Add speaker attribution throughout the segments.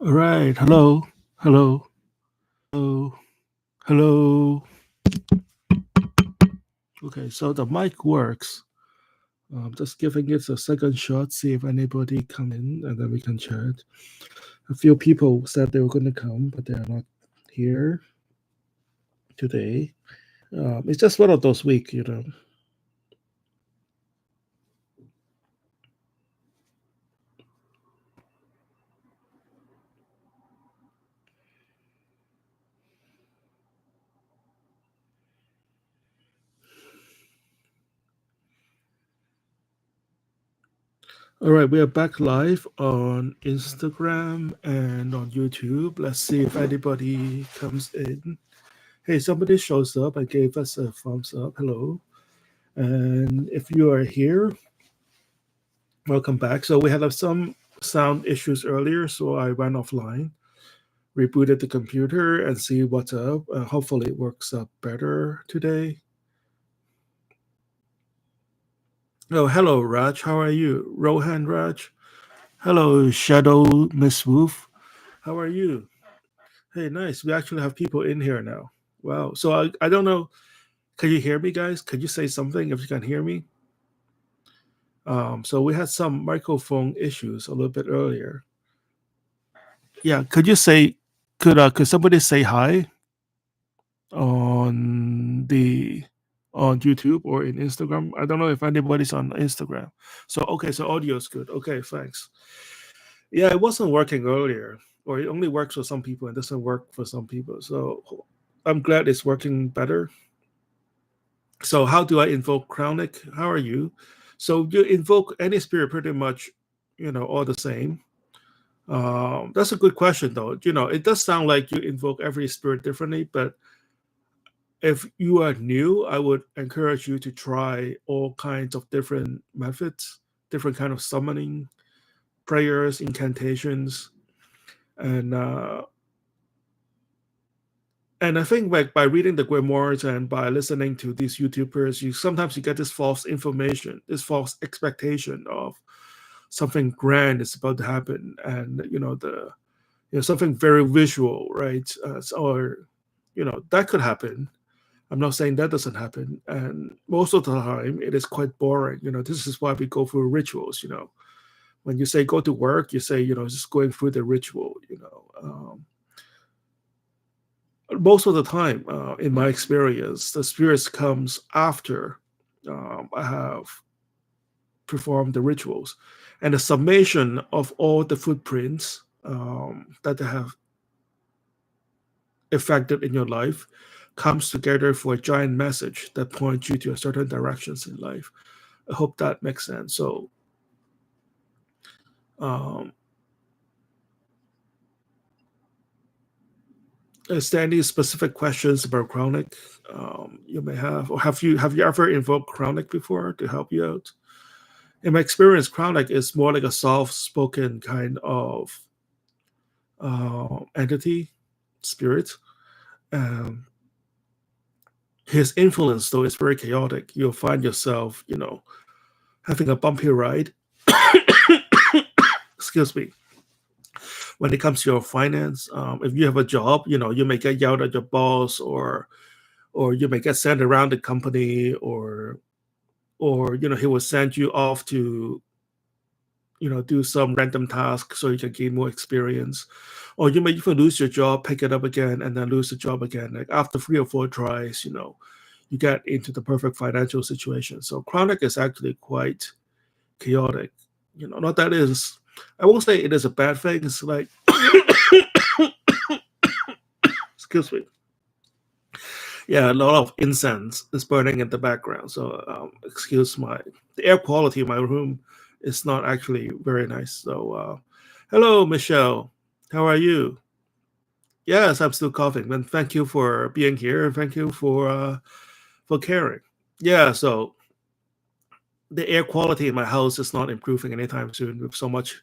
Speaker 1: All right. Hello. Hello. Hello. Hello. Okay. So the mic works. Just giving it a second shot, see if anybody come in, and then we can chat. A few people said they were going to come, but they are not here today. It's just one of those weeks. All right, we are back live on Instagram and on YouTube. Let's see if anybody comes in. Hey, somebody shows up and gave us a thumbs up. Hello. And if you are here, welcome back. So we had some sound issues earlier, so I went offline, rebooted the computer, and see what's up. Hopefully, it works up better today. Oh, hello, Raj. How are you? Rohan Raj. Hello, Shadow Miss Wolf. How are you? Hey, nice. We actually have people in here now. Wow. So I don't know. Can you hear me, guys? Can you say something if you can hear me? So we had some microphone issues a little bit earlier. Yeah, could somebody say hi on the on YouTube or in Instagram? I don't know if anybody's on Instagram. So okay, so audio's good. Okay, thanks. Yeah, it wasn't working earlier, or it only works for some people and doesn't work for some people. So I'm glad it's working better. So how do I invoke Clauneck? How are you? So you invoke any spirit pretty much, all the same. That's a good question, though. It does sound like you invoke every spirit differently, but if you are new, I would encourage you to try all kinds of different methods, different kind of summoning, prayers, incantations, and uh, and I think like by reading the grimoires and by listening to these YouTubers, you get this false information, this false expectation of something grand is about to happen, and something very visual, right? Or that could happen. I'm not saying that doesn't happen, and most of the time it is quite boring. This is why we go through rituals. When you say go to work, you say just going through the ritual. Most of the time, in my experience, the spirits comes after I have performed the rituals, and the summation of all the footprints that they have affected in your life comes together for a giant message that points you to a certain directions in life. I hope that makes sense. So, um, is there any specific questions about Chronic you may have, or have you ever invoked Chronic before to help you out? In my experience, Chronic is more like a soft-spoken kind of entity, spirit. Um, his influence, though, is very chaotic. You'll find yourself, having a bumpy ride. Excuse me. When it comes to your finance, if you have a job, you may get yelled at your boss, or you may get sent around the company, or he will send you off to do some random task so you can gain more experience, or you may even lose your job, pick it up again, and then lose the job again. Like after 3 or 4 tries, you get into the perfect financial situation. So chronic is actually quite chaotic. Not that is, I won't say it is a bad thing. It's like, excuse me. Yeah, a lot of incense is burning in the background. So excuse the air quality in my room is not actually very nice. So hello, Michelle. How are you? Yes, I'm still coughing. And thank you for being here. Thank you for caring. Yeah, so the air quality in my house is not improving anytime soon with so much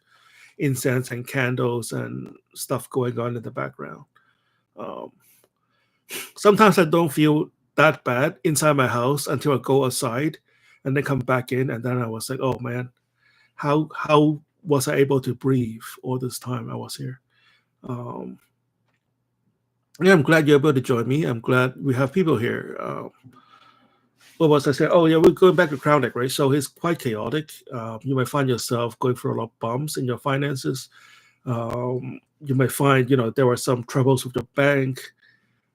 Speaker 1: incense and candles and stuff going on in the background. Um, Sometimes I don't feel that bad inside my house until I go outside and then come back in, and then I was like, oh man, how was I able to breathe all this time I was here? Um, yeah, I'm glad you're able to join me. I'm glad we have people here. What was I saying? Oh, yeah, we're going back to Clauneck, right? So it's quite chaotic. You might find yourself going through a lot of bumps in your finances. You might find, there were some troubles with your bank.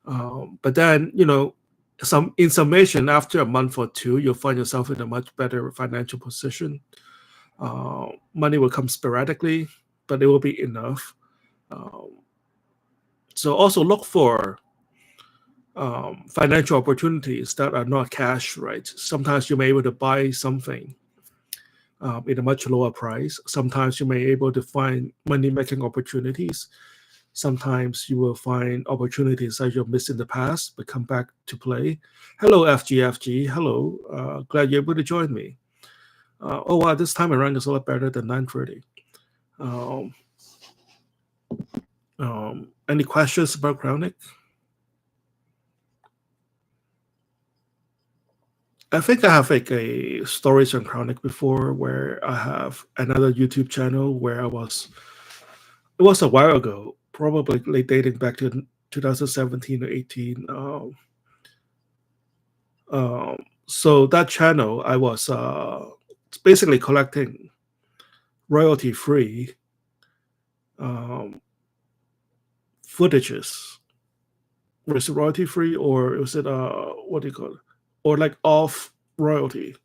Speaker 1: But then, some in summation, after a month or two, you'll find yourself in a much better financial position. Money will come sporadically, but it will be enough. Um, so also look for financial opportunities that are not cash, right? Sometimes you may be able to buy something at a much lower price. Sometimes you may be able to find money making opportunities. Sometimes you will find opportunities that you've missed in the past but come back to play. Hello, FGFG. Hello. Glad you're able to join me. Oh, wow, this time around is a lot better than 9:30. Um, any questions about Clauneck? I think I have like a stories on Clauneck before where I have another YouTube channel where it was a while ago, probably like dating back to 2017 or 18. So that channel, I was basically collecting royalty free um, footages. Was it royalty free or was it what do you call it? Or like off royalty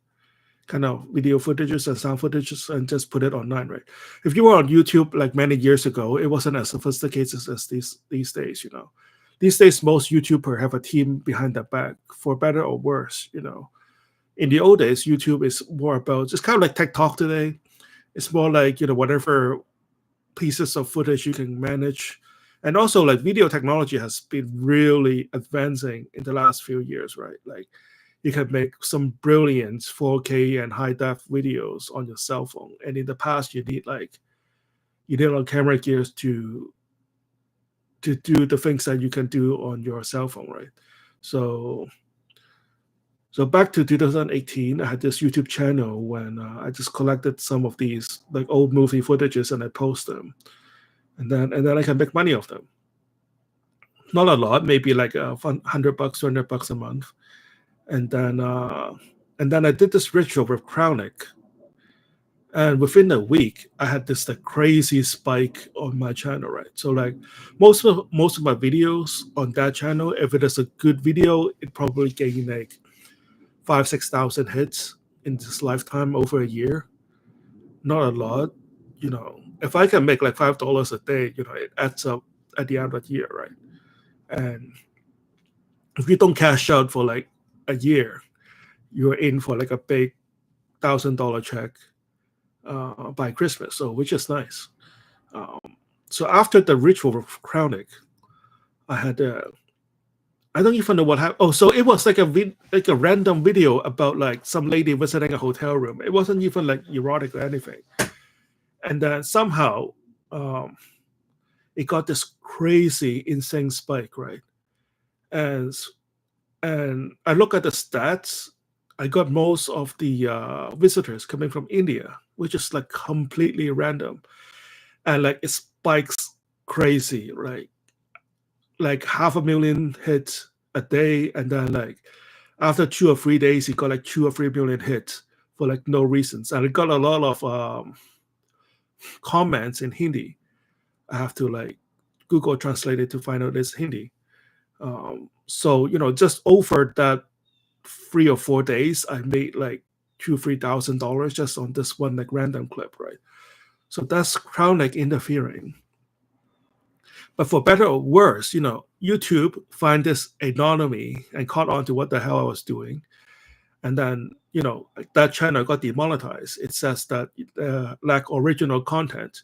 Speaker 1: kind of video footages and sound footages and just put it online, right? If you were on YouTube like many years ago, it wasn't as sophisticated as these days, These days, most YouTuber have a team behind their back, for better or worse. In the old days, YouTube is more about it's kind of like TikTok today. It's more like whatever pieces of footage you can manage, and also like video technology has been really advancing in the last few years, right? Like you can make some brilliant 4K and high def videos on your cell phone, and in the past you need a camera gears to do the things that you can do on your cell phone, right? So So back to 2018, I had this YouTube channel when I just collected some of these like old movie footages and I post them, and then I can make money off them. Not a lot, maybe like $100, $200 a month, and then I did this ritual with Clauneck, and within a week, I had this like crazy spike on my channel, right? So like most of my videos on that channel, if it is a good video, it probably gained like 5,000-6,000 hits in this lifetime over a year. Not a lot, If I can make like $5 a day, it adds up at the end of the year, right? And if you don't cash out for like a year, you're in for like a big $1,000 check by Christmas, so which is nice. Um, so after the ritual of Clauneck, I had I don't even know what happened. Oh, so it was like like a random video about like some lady visiting a hotel room. It wasn't even like erotic or anything. And then somehow um, it got this crazy, insane spike, right? And and I look at the stats. I got most of the visitors coming from India, which is like completely random, and like it spikes crazy, right? Like 500,000 hits a day, and then like after 2 or 3 days, he got like 2 or 3 million hits for like no reasons, and it got a lot of comments in Hindi. I have to like Google translate it to find out it's Hindi. So just over that 3 or 4 days, I made like $2,000-3,000 just on this one like random clip, right? So that's Clauneck interfering. But for better or worse, YouTube find this anonymity and caught on to what the hell I was doing, and then that channel got demonetized. It says that lack original content.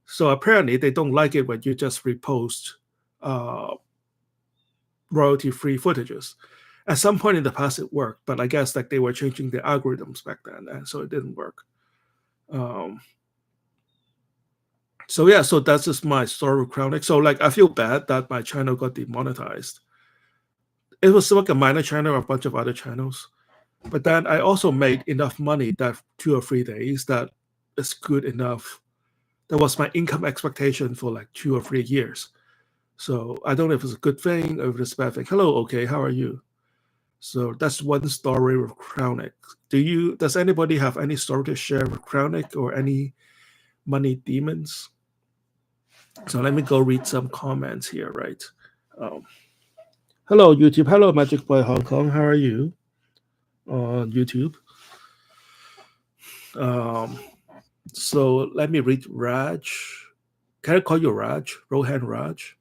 Speaker 1: So apparently they don't like it when you just repost uh, royalty-free footages. At some point in the past, it worked, but I guess like they were changing the algorithms back then, and so it didn't work. Um, so yeah, so that's just my story with Clauneck. So like I feel bad that my channel got demonetized. It was like a minor channel, a bunch of other channels, but then I also made enough money that 2 or 3 days that is good enough That was my income expectation for like 2 or 3 years. So I don't know if it's a good thing or if it's a bad thing. Hello, okay, how are you? So that's one story with Clauneck. Does anybody have any story to share with Clauneck or any money demons? So let me go read some comments here, right? Um, Hello, YouTube. Hello, Magic Boy Hong Kong. How are you on YouTube? Um, so let me read Raj. Can I call you Raj? Rohan Raj?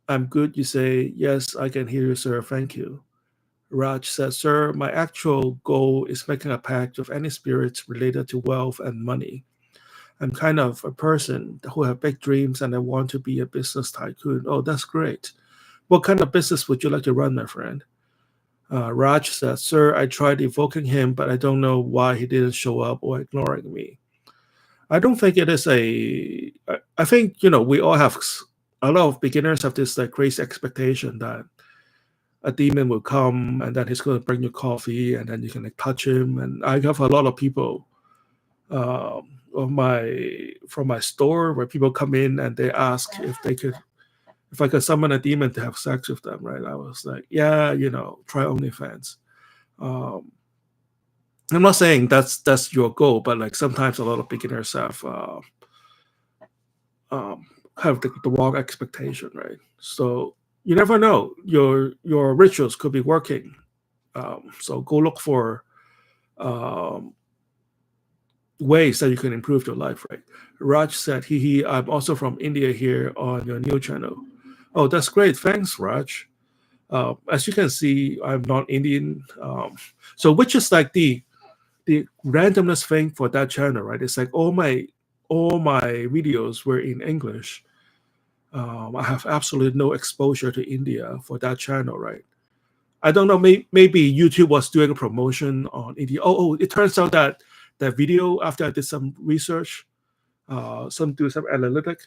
Speaker 1: I'm good. You say, yes, I can hear you, sir. Thank you. Raj says, sir, my actual goal is making a pact with any spirits related to wealth and money. I'm kind of a person who have big dreams and I want to be a business tycoon. Oh, that's great. What kind of business would you like to run, my friend? Raj said, sir, I tried evoking him, but I don't know why he didn't show up or ignoring me. I don't think it is I think, we all have, a lot of beginners have this like crazy expectation that a demon will come and then he's going to bring you coffee and then you can like touch him. And I have a lot of people from my store where people come in and they ask if I could summon a demon to have sex with them, right? I was like, yeah, try OnlyFans. Um, I'm not saying that's your goal, but like sometimes a lot of beginners have the wrong expectation, right? So you never know. Your rituals could be working. So go look for um, ways that you can improve your life, right? Raj said, he, I'm also from India here on your new channel. Oh, that's great. Thanks, Raj. As you can see, I'm not Indian. So which is like the randomness thing for that channel, right? It's like all my videos were in English. I have absolutely no exposure to India for that channel, right? I don't know. Maybe YouTube was doing a promotion on India. It turns out that that video, after I did some research, some analytic,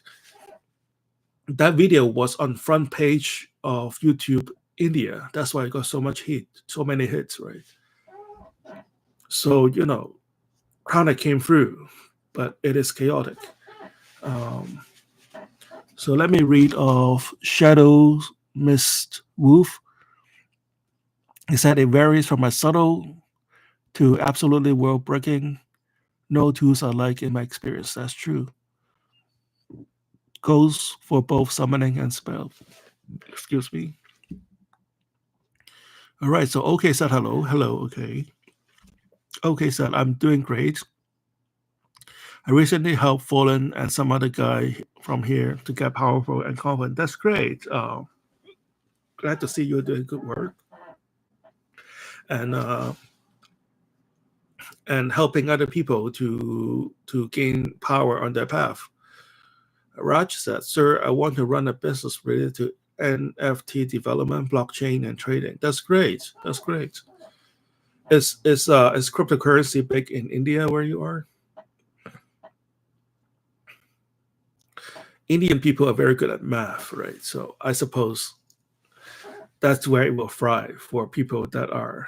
Speaker 1: that video was on front page of YouTube India. That's why it got so many hits, right? So Crown came through, but it is chaotic. Um, so let me read of Shadow Mist Wolf. He said it varies from a subtle to absolutely world breaking. No tools are alike in my experience. That's true. Goes for both summoning and spell. Excuse me. All right. So OK said hello. Hello. OK. OK said I'm doing great. I recently helped Fallen and some other guy from here to get powerful and confident. That's great. Glad to see you're doing good work and helping other people to gain power on their path. Raj said, "Sir, I want to run a business related to NFT development, blockchain, and trading." That's great. That's great. Is cryptocurrency big in India where you are? Indian people are very good at math, right? So I suppose that's where it will thrive for people that are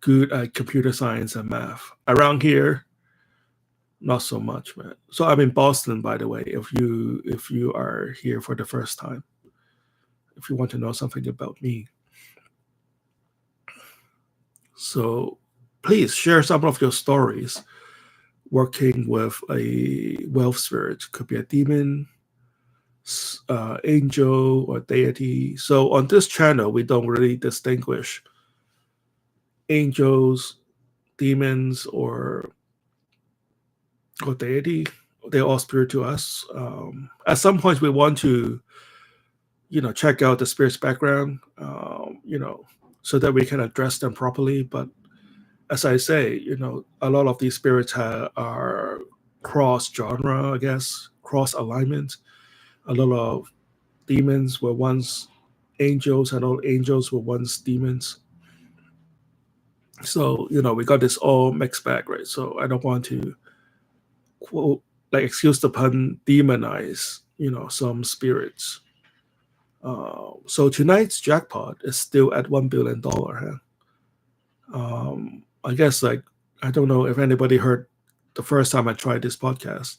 Speaker 1: good at computer science and math. Around here, not so much, man. So I'm in Boston, by the way. If you are here for the first time, if you want to know something about me, so please share some of your stories working with a wealth spirit. Could be a demon, angel, or deity. So on this channel, we don't really distinguish angels, demons, or deity. They're all spirit to us. At some point, we want to, check out the spirit's background, so that we can address them properly. But as I say, a lot of these spirits are cross genre, I guess, cross alignment. A lot of demons were once angels, and all angels were once demons. So we got this all mixed bag, right? So I don't want to quote, like, excuse the pun, demonize some spirits. So tonight's jackpot is still at $1 billion. I guess, like, I don't know if anybody heard the first time I tried this podcast.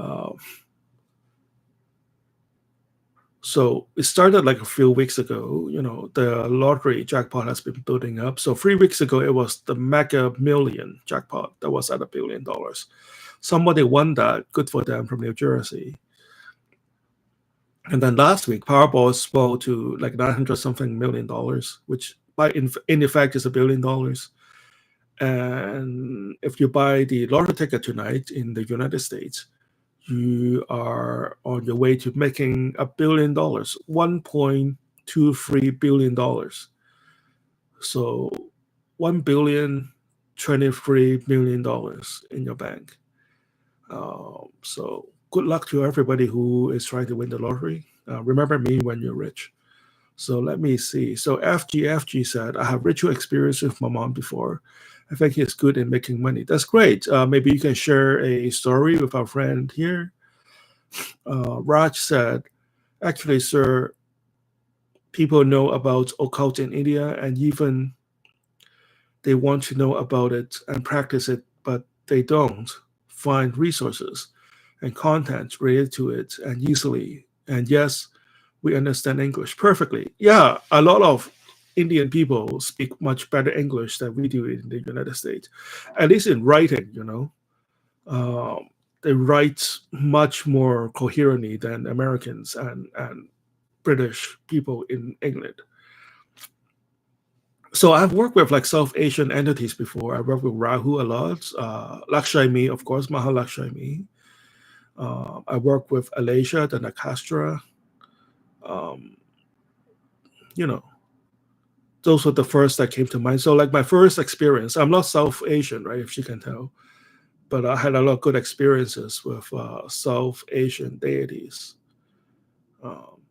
Speaker 1: Uh, so it started like a few weeks ago. The lottery jackpot has been building up. So 3 weeks ago, it was the Mega Million jackpot that was at $1 billion. Somebody won that. Good for them from New Jersey. And then last week, Powerball swelled to like 900 something $1 million, which in effect is $1 billion. And if you buy the lottery ticket tonight in the United States, you are on your way to making $1 billion, $1.23 billion. So $1,023,000,000 in your bank. So good luck to everybody who is trying to win the lottery. Remember me when you're rich. So let me see. So FG said, I have ritual experience with my mom before. I think he's good in making money. That's great. Maybe you can share a story with our friend here. Raj said, actually, sir, people know about occult in India, and even they want to know about it and practice it, but they don't find resources and content related to it and easily. And yes, we understand English perfectly. Yeah, a lot of Indian people speak much better English than we do in the United States, at least in writing. Um, they write much more coherently than Americans and British people in England. So I've worked with like South Asian entities before. I worked with Rahu a lot, Lakshmi, of course, Mahalakshmi. I worked with Alasia, the Nakastra. Um, you know, those were the first that came to mind. So like my first experience, I'm not South Asian, right? If you can tell, but I had a lot of good experiences with South Asian deities. Um,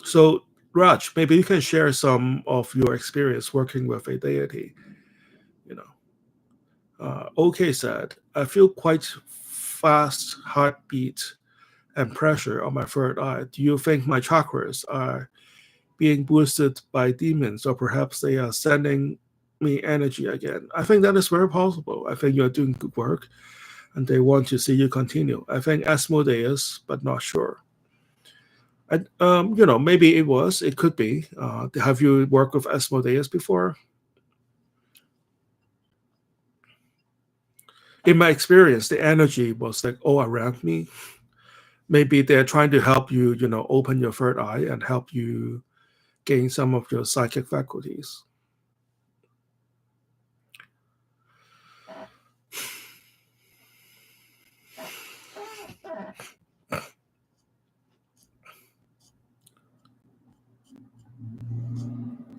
Speaker 1: so Raj, maybe you can share some of your experience working with a deity. You know. OK said, I feel quite fast heartbeat and pressure on my third eye. Do you think my chakras are being boosted by demons, or perhaps they are sending me energy again? I think that is very possible. I think you're doing good work and they want to see you continue. I think Asmodeus, but not sure. And, maybe it could be. Have you worked with Asmodeus before? In my experience, the energy was like all around me. Maybe they're trying to help you, open your third eye and help you gain some of your psychic faculties.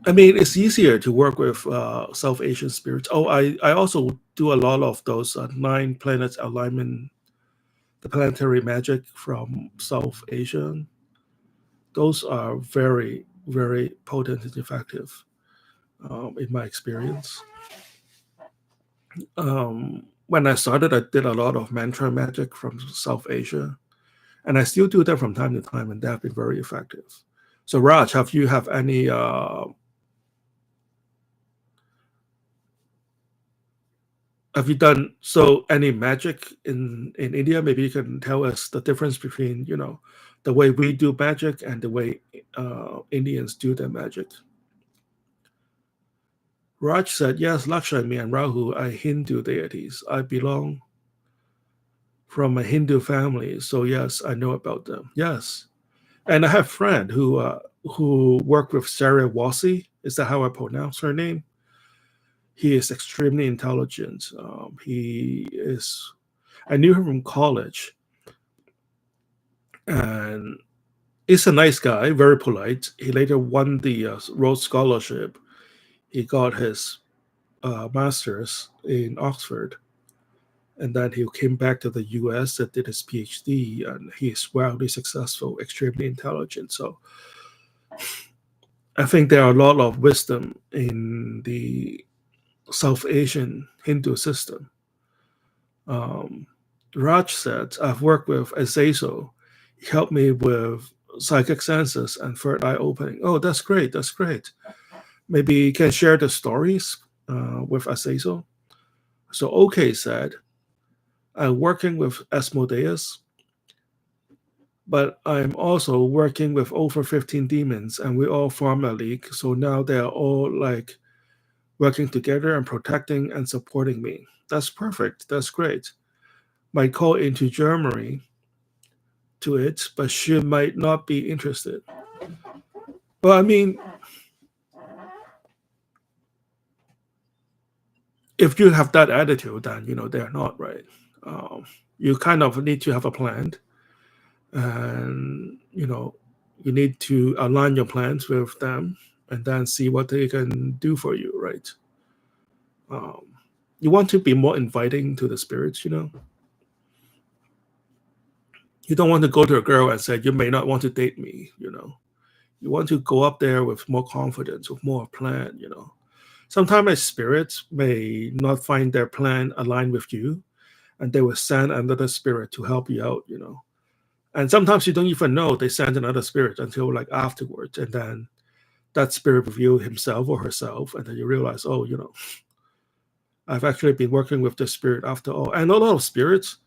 Speaker 1: I mean, it's easier to work with South Asian spirits. Oh, I also do a lot of those 9 planets alignment, the planetary magic from South Asia. Those are very, very potent and effective in my experience. When I started, I did a lot of mantra magic from South Asia, and I still do that from time to time, and they have been very effective. So, Raj, have you have any have you done any magic in India? Maybe you can tell us the difference between the way we do magic and the way Indians do their magic. Raj said, yes, Lakshmi and Rahu are Hindu deities. I belong from a Hindu family, so yes, I know about them. Yes, and I have a friend who worked with Sarah Wasi. Is that how I pronounce her name? He is extremely intelligent. He is. I knew him from college, and he's a nice guy, very polite. He later won the Rhodes Scholarship. He got his master's in Oxford, and then he came back to the U.S. and did his PhD, and he's wildly successful, extremely intelligent. So I think there are a lot of wisdom in the South Asian Hindu system. Um, Raj said, I've worked with Azazel. He helped me with psychic senses and third eye opening. Oh, that's great. That's great. Maybe you can share the stories with Azazel. So OK said, I'm working with Asmodeus, but I'm also working with over 15 demons, and we all form a league. So now they're all like working together and protecting and supporting me. That's perfect. That's great. Might call into Germany to it, but she might not be interested. Well, I mean, if you have that attitude, then they're not right. Um, you kind of need to have a plan, and you need to align your plans with them, and then see what they can do for you, right? Um, you want to be more inviting to the spirits. You don't want to go to a girl and say you may not want to date me. You want to go up there with more confidence, with more plan. Sometimes spirits may not find their plan aligned with you, and they will send another spirit to help you out. And sometimes you don't even know they sent another spirit until like afterwards, and then that spirit reveal himself or herself, and then you realize, oh, I've actually been working with this spirit after all. And a lot of spirits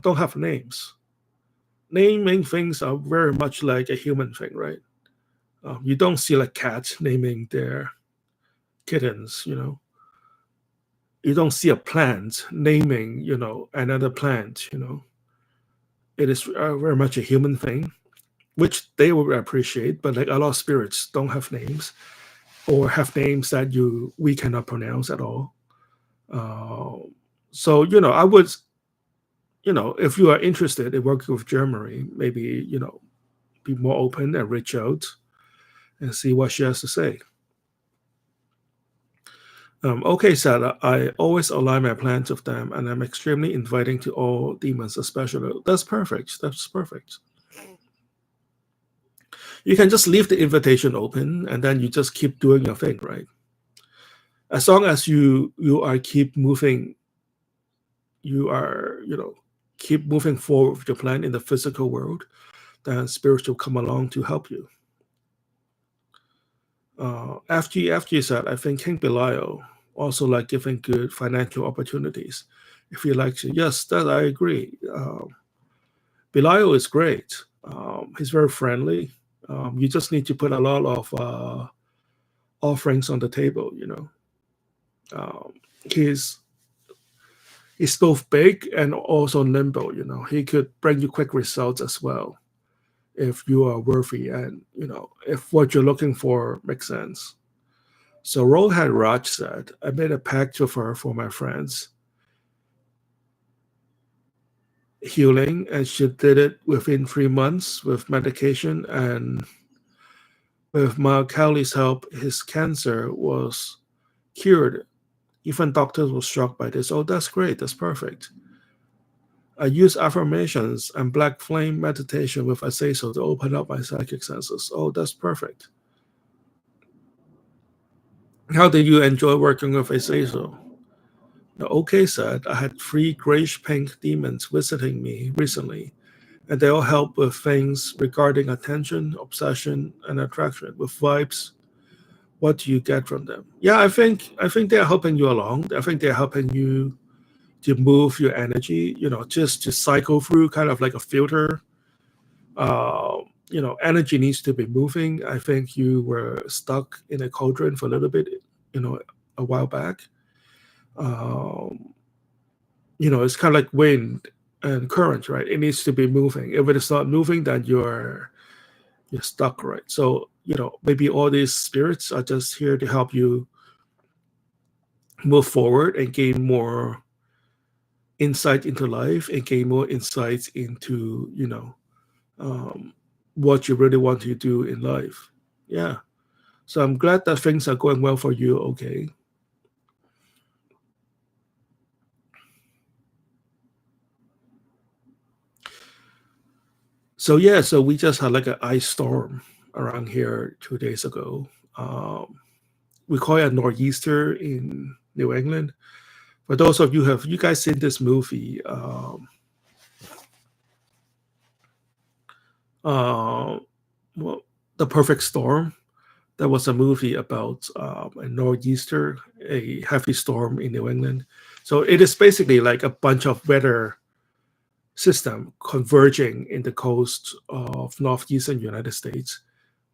Speaker 1: don't have names. Naming things are very much like a human thing, right? You don't see like cats naming their kittens. You don't see a plant naming, another plant. It is very much a human thing, which they will appreciate. But like a lot of spirits don't have names, or have names that we cannot pronounce at all. Uh, so I would, if you are interested in working with Germany, maybe be more open and reach out and see what she has to say. Okay, Sarah, I always align my plans with them, and I'm extremely inviting to all demons, especially. That's perfect. That's perfect. You can just leave the invitation open, and then you just keep doing your thing, right? As long as you are keep moving, you are keep moving forward with your plan in the physical world, then spirits will come along to help you. After you said, I think King Belial also like giving good financial opportunities. If he likes it, yes, that I agree. Belial is great. He's very friendly. You just need to put a lot of offerings on the table. Um, he's he's both big and also nimble. He could bring you quick results as well if you are worthy, and if what you're looking for makes sense. So Rohan Raj said, I made a pact with her for my friends healing, and she did it within 3 months with medication, and with Kelly's help, his cancer was cured. Even doctors were shocked by this. Oh, that's great. That's perfect. I use affirmations and black flame meditation with Azazel to open up my psychic senses. Oh, that's perfect. How did you enjoy working with Azazel? The OK said, I had 3 grayish pink demons visiting me recently, and they all help with things regarding attention, obsession, and attraction with vibes. What do you get from them? Yeah, I think they're helping you along. I think they're helping you to move your energy, just to cycle through kind of like a filter. Energy needs to be moving. I think you were stuck in a cauldron for a little bit, you know, a while back. Um, it's kind of like wind and current, right? It needs to be moving. If it is not moving, then you're stuck, right? So maybe all these spirits are just here to help you move forward and gain more insight into life, and gain more insights into um, what you really want to do in life. Yeah. So I'm glad that things are going well for you. Okay. So yeah, so we just had like an ice storm around here 2 days ago. We call it a nor'easter in New England. For those of you, have you guys seen this movie? Uh, well, The Perfect Storm. There was a movie about a nor'easter, a heavy storm in New England. So it is basically like a bunch of weather system converging in the coast of northeastern United States.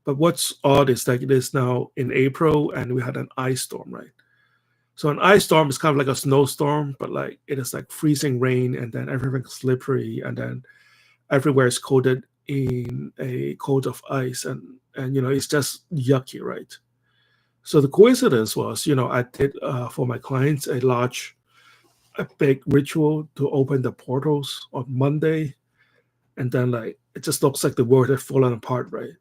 Speaker 1: But what's odd is that it is now in April and we had an ice storm, right? So an ice storm is kind of like a snowstorm, but like it is like freezing rain and then everything's slippery and then everywhere is coated in a coat of ice and it's just yucky, right? So the coincidence was, I did for my clients a big ritual to open the portals on Monday, and then like it just looks like the world had fallen apart, right?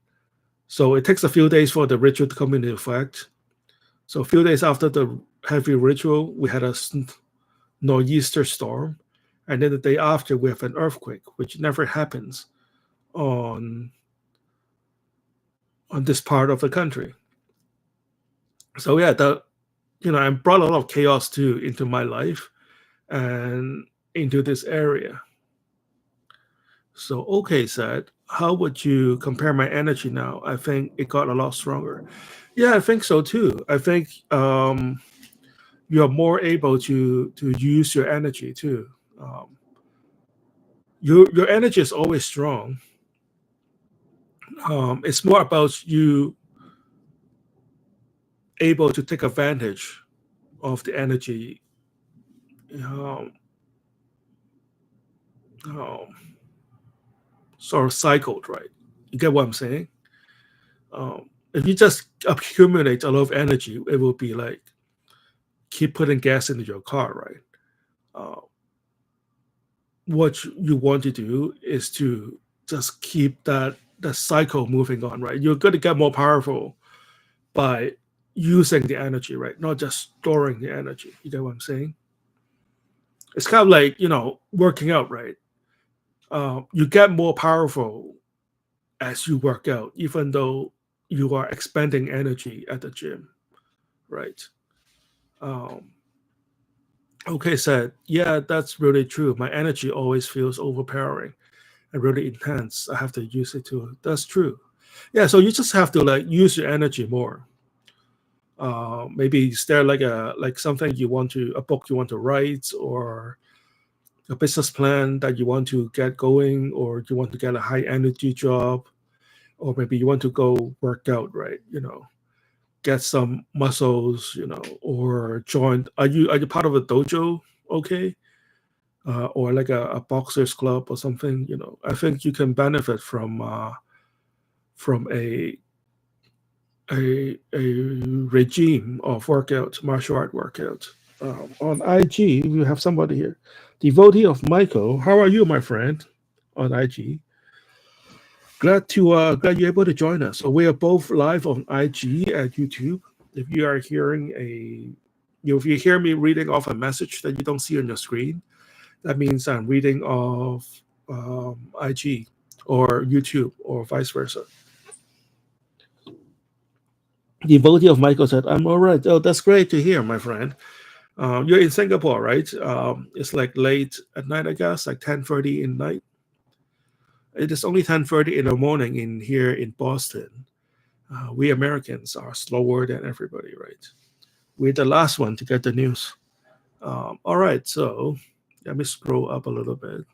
Speaker 1: So it takes a few days for the ritual to come into effect. So a few days after the heavy ritual, we had a nor'easter storm, and then the day after we have an earthquake, which never happens on this part of the country. So yeah, I brought a lot of chaos too into my life and into this area. So okay said, how would you compare my energy now? I think it got a lot stronger. Yeah, I think so too. I think you're more able to use your energy too. Your energy is always strong. It's more about you able to take advantage of the energy um, um, sort of cycled, right? You get what I'm saying? If you just accumulate a lot of energy, it will be like keep putting gas into your car, right? Uh, what you want to do is to just keep that cycle moving on, right? You're going to get more powerful by using the energy, right? Not just storing the energy. You get what I'm saying? It's kind of like working out, right? You get more powerful as you work out, even though you are expending energy at the gym, right? Um, okay, said, yeah, that's really true. My energy always feels overpowering and really intense. I have to use it too. That's true. Yeah, so you just have to like use your energy more. Maybe is there like something a book you want to write, or a business plan that you want to get going, or you want to get a high energy job, or maybe you want to go work out, right? Get some muscles, or join. Are you part of a dojo? Okay, or like a boxers club or something. I think you can benefit from a regime of workout, martial art workout. On IG, we have somebody here, devotee of Michael. How are you, my friend? On IG, glad you're able to join us. So we are both live on IG at YouTube. If you are hearing if you hear me reading off a message that you don't see on your screen, that means I'm reading off IG or YouTube or vice versa. Devotee of Michael said, "I'm all right." Oh, that's great to hear, my friend. You're in Singapore, right? It's like late at night, I guess, like 10:30 in night. It is only 10:30 in the morning in here in Boston. We Americans are slower than everybody, right? We're the last one to get the news. All right, so let me scroll up a little bit.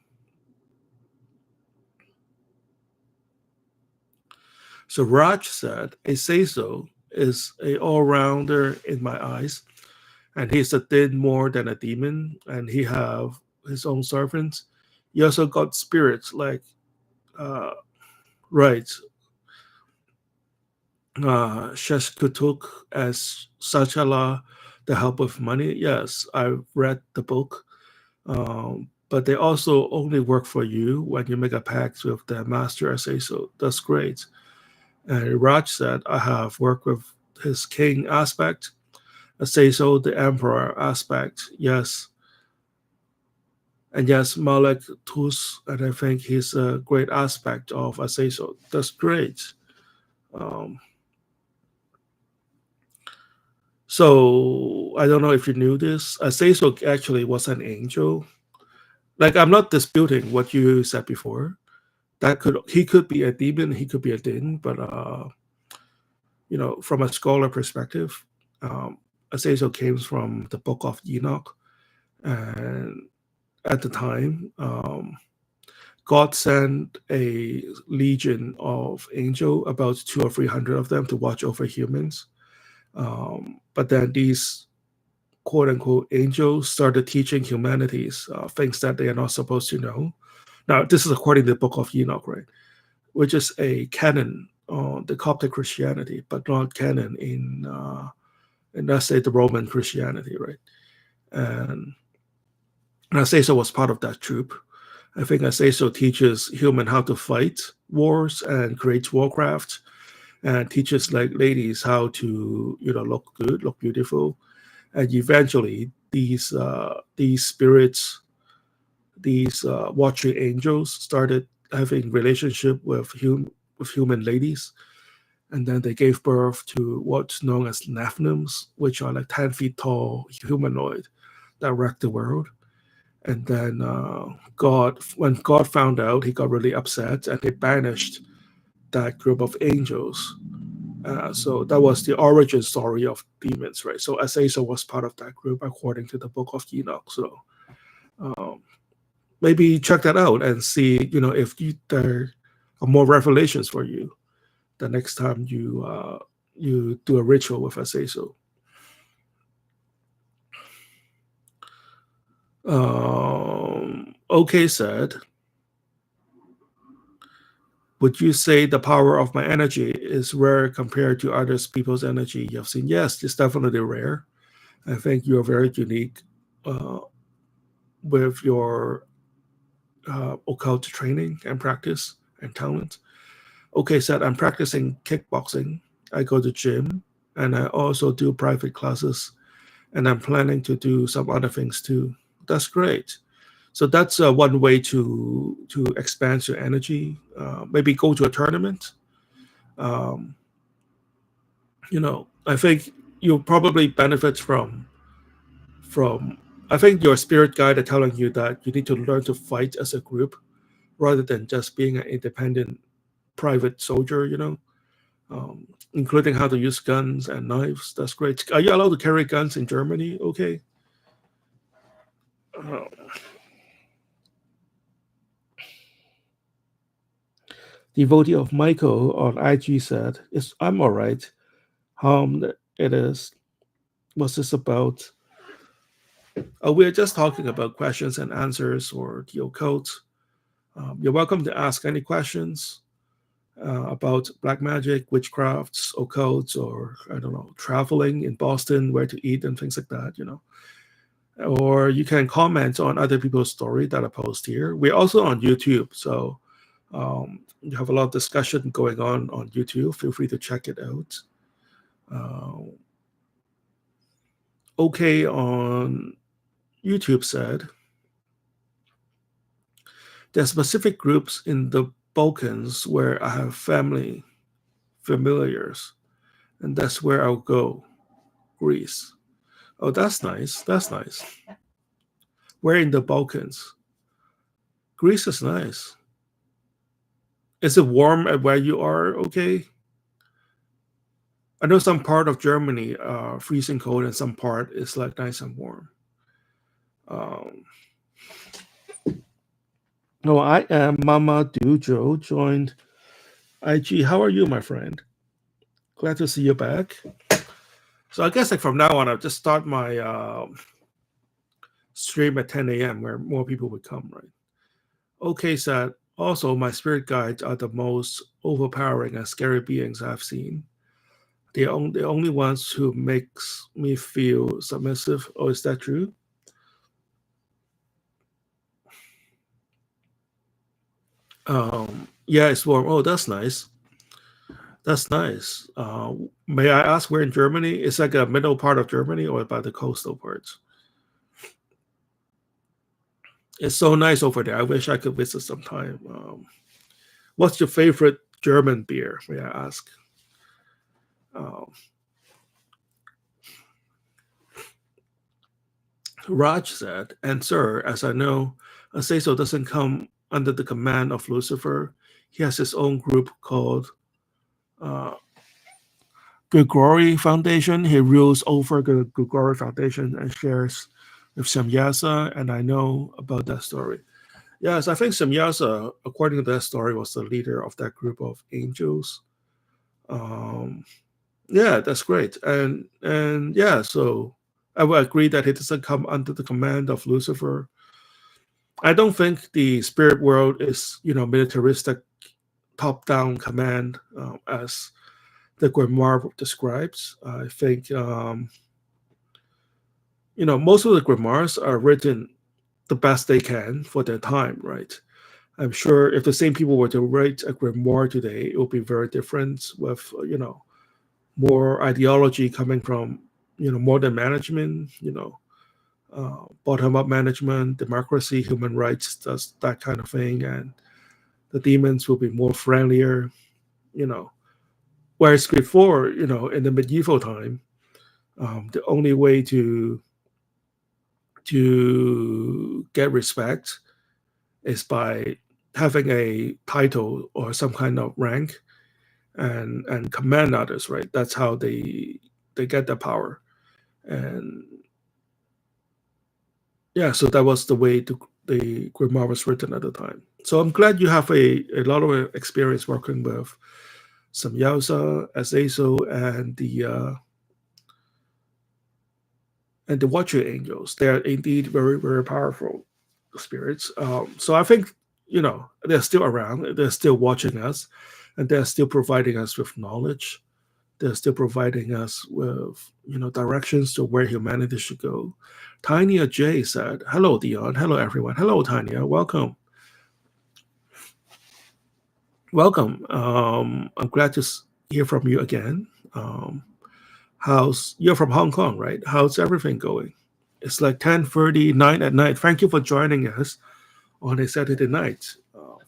Speaker 1: So Raj said, a say-so is a all-rounder in my eyes, and he's a din more than a demon, and he have his own servants. He also got spirits like uh, right, Sheshkutuk as Sachala, the help with money. Yes, I read the book. But they also only work for you when you make a pact with the master. I say so. That's great. And Raj said, I have worked with his king aspect. I say so, the emperor aspect. Yes. And yes, Malek Tus, and I think he's a great aspect of I say so. That's great. Um, so I don't know if you knew this. I say so actually was an angel. Like I'm not disputing what you said before. He could be a demon, he could be a din, but from a scholar perspective, Azazel came from the Book of Enoch, and at the time, God sent a legion of angels, about 200 or 300 of them, to watch over humans. But then these quote unquote angels started teaching humanities things that they are not supposed to know. Now, this is according to the Book of Enoch, right? Which is a canon on the Coptic Christianity, but not canon in let's say the Roman Christianity, right? And Azazel was part of that troop. I think Azazel teaches human how to fight wars and creates warcraft, and teaches like ladies how to look good, look beautiful, and eventually these spirits, these watching angels, started having relationship with human ladies, and then they gave birth to what's known as Nephilims, which are like 10 feet tall humanoid that wrecked the world. And then when God found out, he got really upset, and he banished that group of angels. So that was the origin story of demons, right? So Azazel was part of that group according to the Book of Enoch. So maybe check that out and see, if there are more revelations for you the next time you do a ritual with Azazel. Okay said, would you say the power of my energy is rare compared to others people's energy you have seen? Yes, it's definitely rare. I think you're very unique with your occult training and practice and talent. Okay, said, I'm practicing kickboxing. I go to gym, and I also do private classes, and I'm planning to do some other things too. That's great. So that's one way to expand your energy. Maybe go to a tournament. Um, I think you'll probably benefit from. I think your spirit guide are telling you that you need to learn to fight as a group rather than just being an independent private soldier. Including how to use guns and knives. That's great. Are you allowed to carry guns in Germany? Okay. Uh, Devotee of Michael on IG said, I'm all right. It is. What's this about? We're just talking about questions and answers or the occult. You're welcome to ask any questions about black magic, witchcrafts, occults, or I don't know, traveling in Boston, where to eat, and things like that. Or you can comment on other people's story that I post here. We're also on YouTube, so you have a lot of discussion going on YouTube. Feel free to check it out. Okay, on YouTube said, there are specific groups in the Balkans where I have family, familiars, and that's where I'll go. Greece. Oh, that's nice. That's nice. Where in the Balkans? Greece is nice. Is it warm at where you are? Okay. I know some part of Germany freezing cold, and some part is like nice and warm. No, I am Mama Dujo, joined IG. How are you, my friend? Glad to see you back. So I guess like from now on, I'll just start my stream at 10 a.m. where more people would come, right? Okay, so also my spirit guides are the most overpowering and scary beings I've seen. They're the only ones who makes me feel submissive. Oh, is that true? Yeah, it's warm. Oh, that's nice. That's nice. May I ask where in Germany? It's like a middle part of Germany or by the coastal parts? It's so nice over there. I wish I could visit sometime. What's your favorite German beer? May I ask? Um, Raj said, and sir, as I know, Azazel doesn't come under the command of Lucifer. He has his own group called uh, Grigori Foundation. He rules over the Grigori Foundation and shares with Samyasa, and I know about that story. Yes, I think Samyasa, according to that story, was the leader of that group of angels. Um, yeah, that's great, and yeah, so I would agree that it doesn't come under the command of Lucifer. I don't think the spirit world is, militaristic, top-down command, as the Grimoire describes. I think, most of the Grimoires are written the best they can for their time, right? I'm sure if the same people were to write a grimoire today, it would be very different with, more ideology coming from, modern management, bottom-up management, democracy, human rights, that kind of thing, and the demons will be more friendlier, you know. Whereas before, in the medieval time, the only way to get respect is by having a title or some kind of rank and command others, right? That's how they get the power. And yeah, so that was the way the grimoire was written at the time. So I'm glad you have a lot of experience working with Samyasa, Azazel, and the Watcher Angels. They are indeed very, very powerful spirits. So I think, they're still around. They're still watching us, and they're still providing us with knowledge. They're still providing us with, directions to where humanity should go. Tanya J said, "Hello, Dion. Hello, everyone. Hello, Tanya. Welcome. Welcome. I'm glad to hear from you again. You're from Hong Kong, right? How's everything going? It's like 10:39 at night. Thank you for joining us on a Saturday night."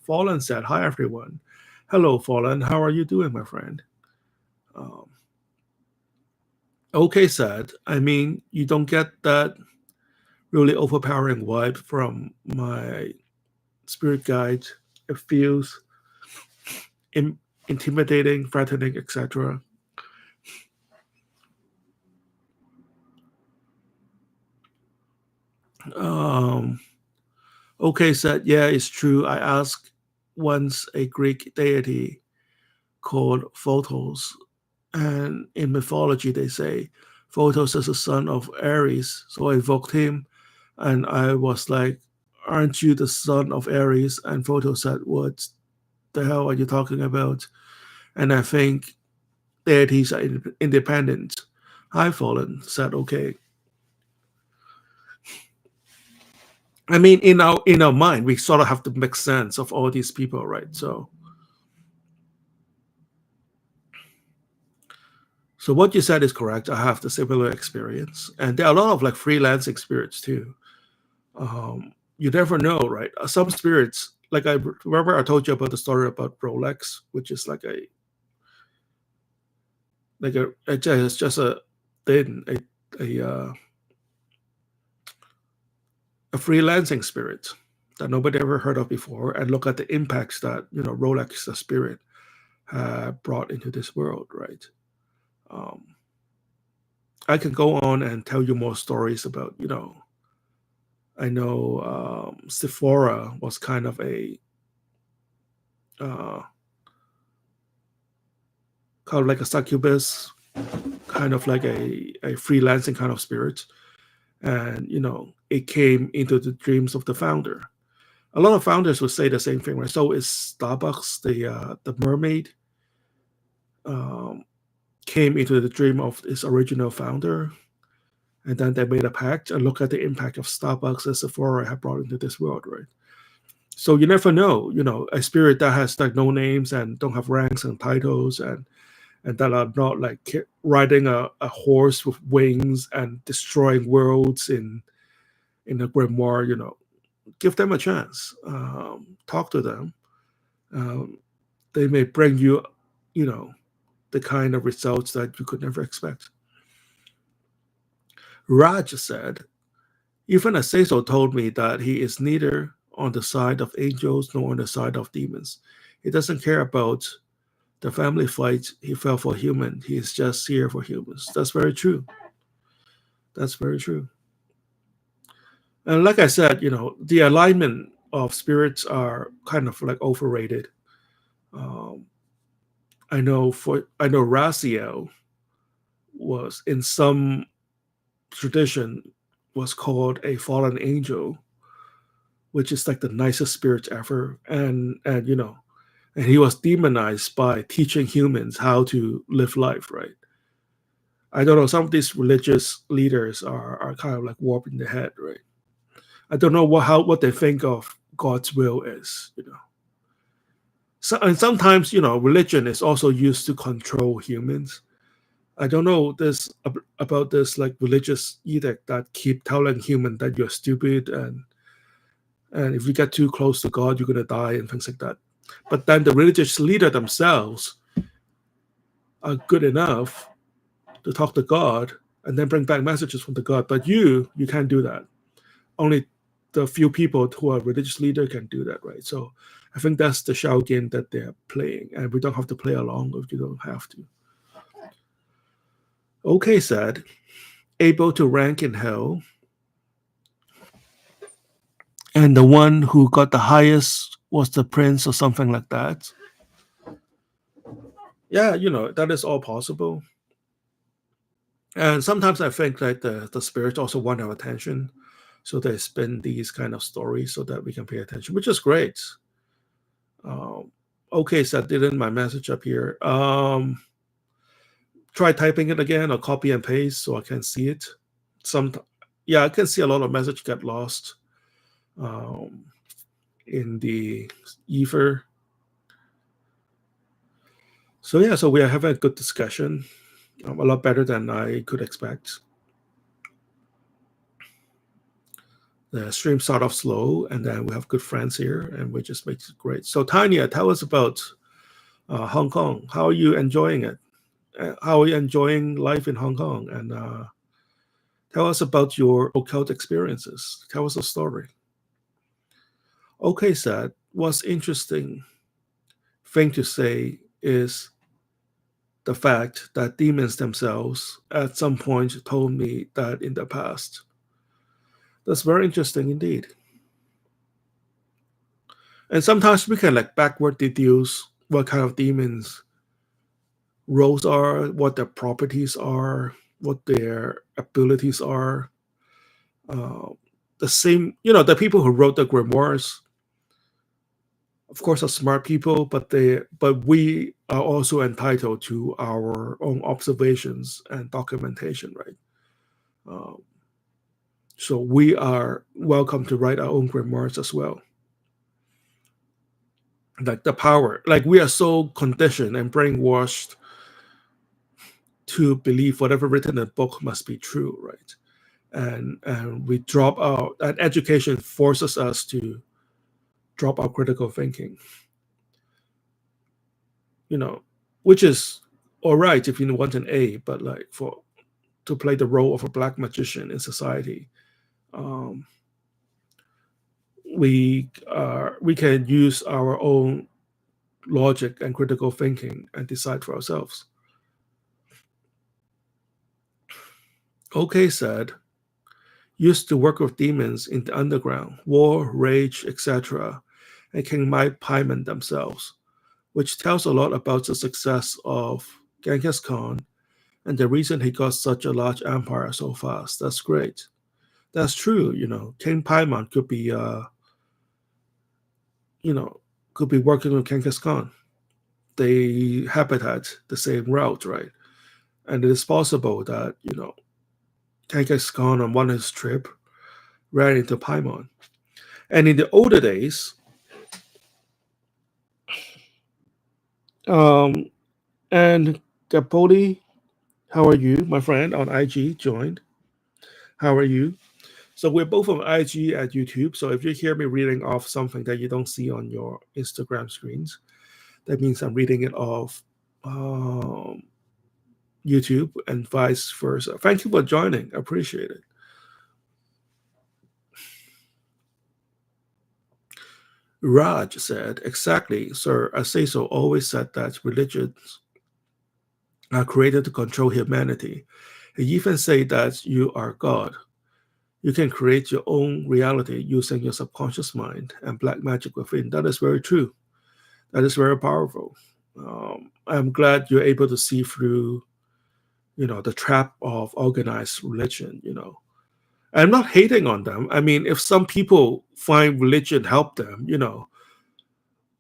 Speaker 1: Fallen said, "Hi, everyone." Hello, Fallen. How are you doing, my friend? Um, okay, said, I mean, you don't get that really overpowering vibe from my spirit guide. It feels in, intimidating, threatening, etc. Um, okay, said, yeah, it's true. I asked once a Greek deity called Photos, and in mythology they say Photos is the son of Ares. So I invoked him, and I was like, "Aren't you the son of Ares?" And Photos said, "What the hell are you talking about?" And I think deities are independent. High Fallen said, "Okay." I mean, in our mind, we sort of have to make sense of all these people, right? So what you said is correct. I have the similar experience, and there are a lot of like freelancing spirits too. You never know, right? Some spirits, like I remember, I told you about the story about Rolex, which is like it's just a thing, a freelancing spirit that nobody ever heard of before, and look at the impacts that Rolex, the spirit, brought into this world, right? Um, I can go on and tell you more stories about, I know Sephora was kind of uh, like a succubus, kind of like a freelancing kind of spirit, and it came into the dreams of the founder. A lot of founders would say the same thing, right? So is Starbucks, the mermaid, um, came into the dream of its original founder, and then they made a pact, and look at the impact of Starbucks and Sephora have brought into this world, right? So you never know, a spirit that has like no names and don't have ranks and titles, and that are not like riding a horse with wings and destroying worlds in a grimoire. Give them a chance. Talk to them. Um, they may bring you, you know, the kind of results that you could never expect. Raj said, even Azazel told me that he is neither on the side of angels nor on the side of demons. He doesn't care about The family fight, he fell for human. He is just here for humans. That's very true. That's very true. And like I said, the alignment of spirits are kind of like overrated. Um, I know Raziel was in some tradition was called a fallen angel, which is like the nicest spirit ever, and he was demonized by teaching humans how to live life, right? I don't know. Some of these religious leaders are kind of like warped in the head, right? I don't know what they think of God's will is. So, and sometimes religion is also used to control humans. I don't know this about this like religious edict that keep telling human that you're stupid and if you get too close to God, you're gonna die and things like that. But then the religious leader themselves are good enough to talk to God and then bring back messages from the God. But you can't do that. Only the few people who are religious leader can do that, right? So I think that's the shell game that they're playing, and we don't have to play along if you don't have to. Okay, said, able to rank in hell, and the one who got the highest was the prince or something like that. Yeah, that is all possible. And sometimes I think that the spirits also want our attention, so they spin these kind of stories so that we can pay attention, which is great. Okay, so I didn't my message up here. Try typing it again or copy and paste so I can see it. Yeah, I can see a lot of message get lost um, in the ether. So yeah, so we are having a good discussion, a lot better than I could expect. The stream start off slow, and then we have good friends here, and we just make it great. So Tanya, tell us about Hong Kong. How are you enjoying it? How are you enjoying life in Hong Kong? And tell us about your occult experiences. Tell us a story. Okay, said, what's interesting thing to say is the fact that demons themselves at some point told me that in the past. That's very interesting indeed. And sometimes we can like backward deduce what kind of demons roles are, what their properties are, what their abilities are. Uh, the same, the people who wrote the grimoires, of course, are smart people, but we are also entitled to our own observations and documentation, right? Um, so we are welcome to write our own grimoires as well. Like the power, like we are so conditioned and brainwashed to believe whatever written in a book must be true, right? And we drop out, and education forces us to drop our critical thinking, you know, which is all right if you want an A, but like for to play the role of a black magician in society, um, we can use our own logic and critical thinking and decide for ourselves. Okay, said, used to work with demons in the underground, war, rage, etc., and King Mai Paimon themselves, which tells a lot about the success of Genghis Khan and the reason he got such a large empire so fast. That's great. That's true. King Paimon you know, could be working with Genghis Khan. They habitat the same route, right? And it is possible that Genghis Khan on one of his trip ran into Paimon. And in the older days, um, and Gapoli, how are you, my friend on IG joined? How are you? So we're both on IG at YouTube. So if you hear me reading off something that you don't see on your Instagram screens, that means I'm reading it off YouTube and vice versa. Thank you for joining. I appreciate it. Raj said, exactly, sir. Asaso always said that religions are created to control humanity. He even said that you are God. You can create your own reality using your subconscious mind and black magic within. That is very true. That is very powerful. I'm glad you're able to see through, the trap of organized religion. I'm not hating on them. I mean, if some people find religion help them,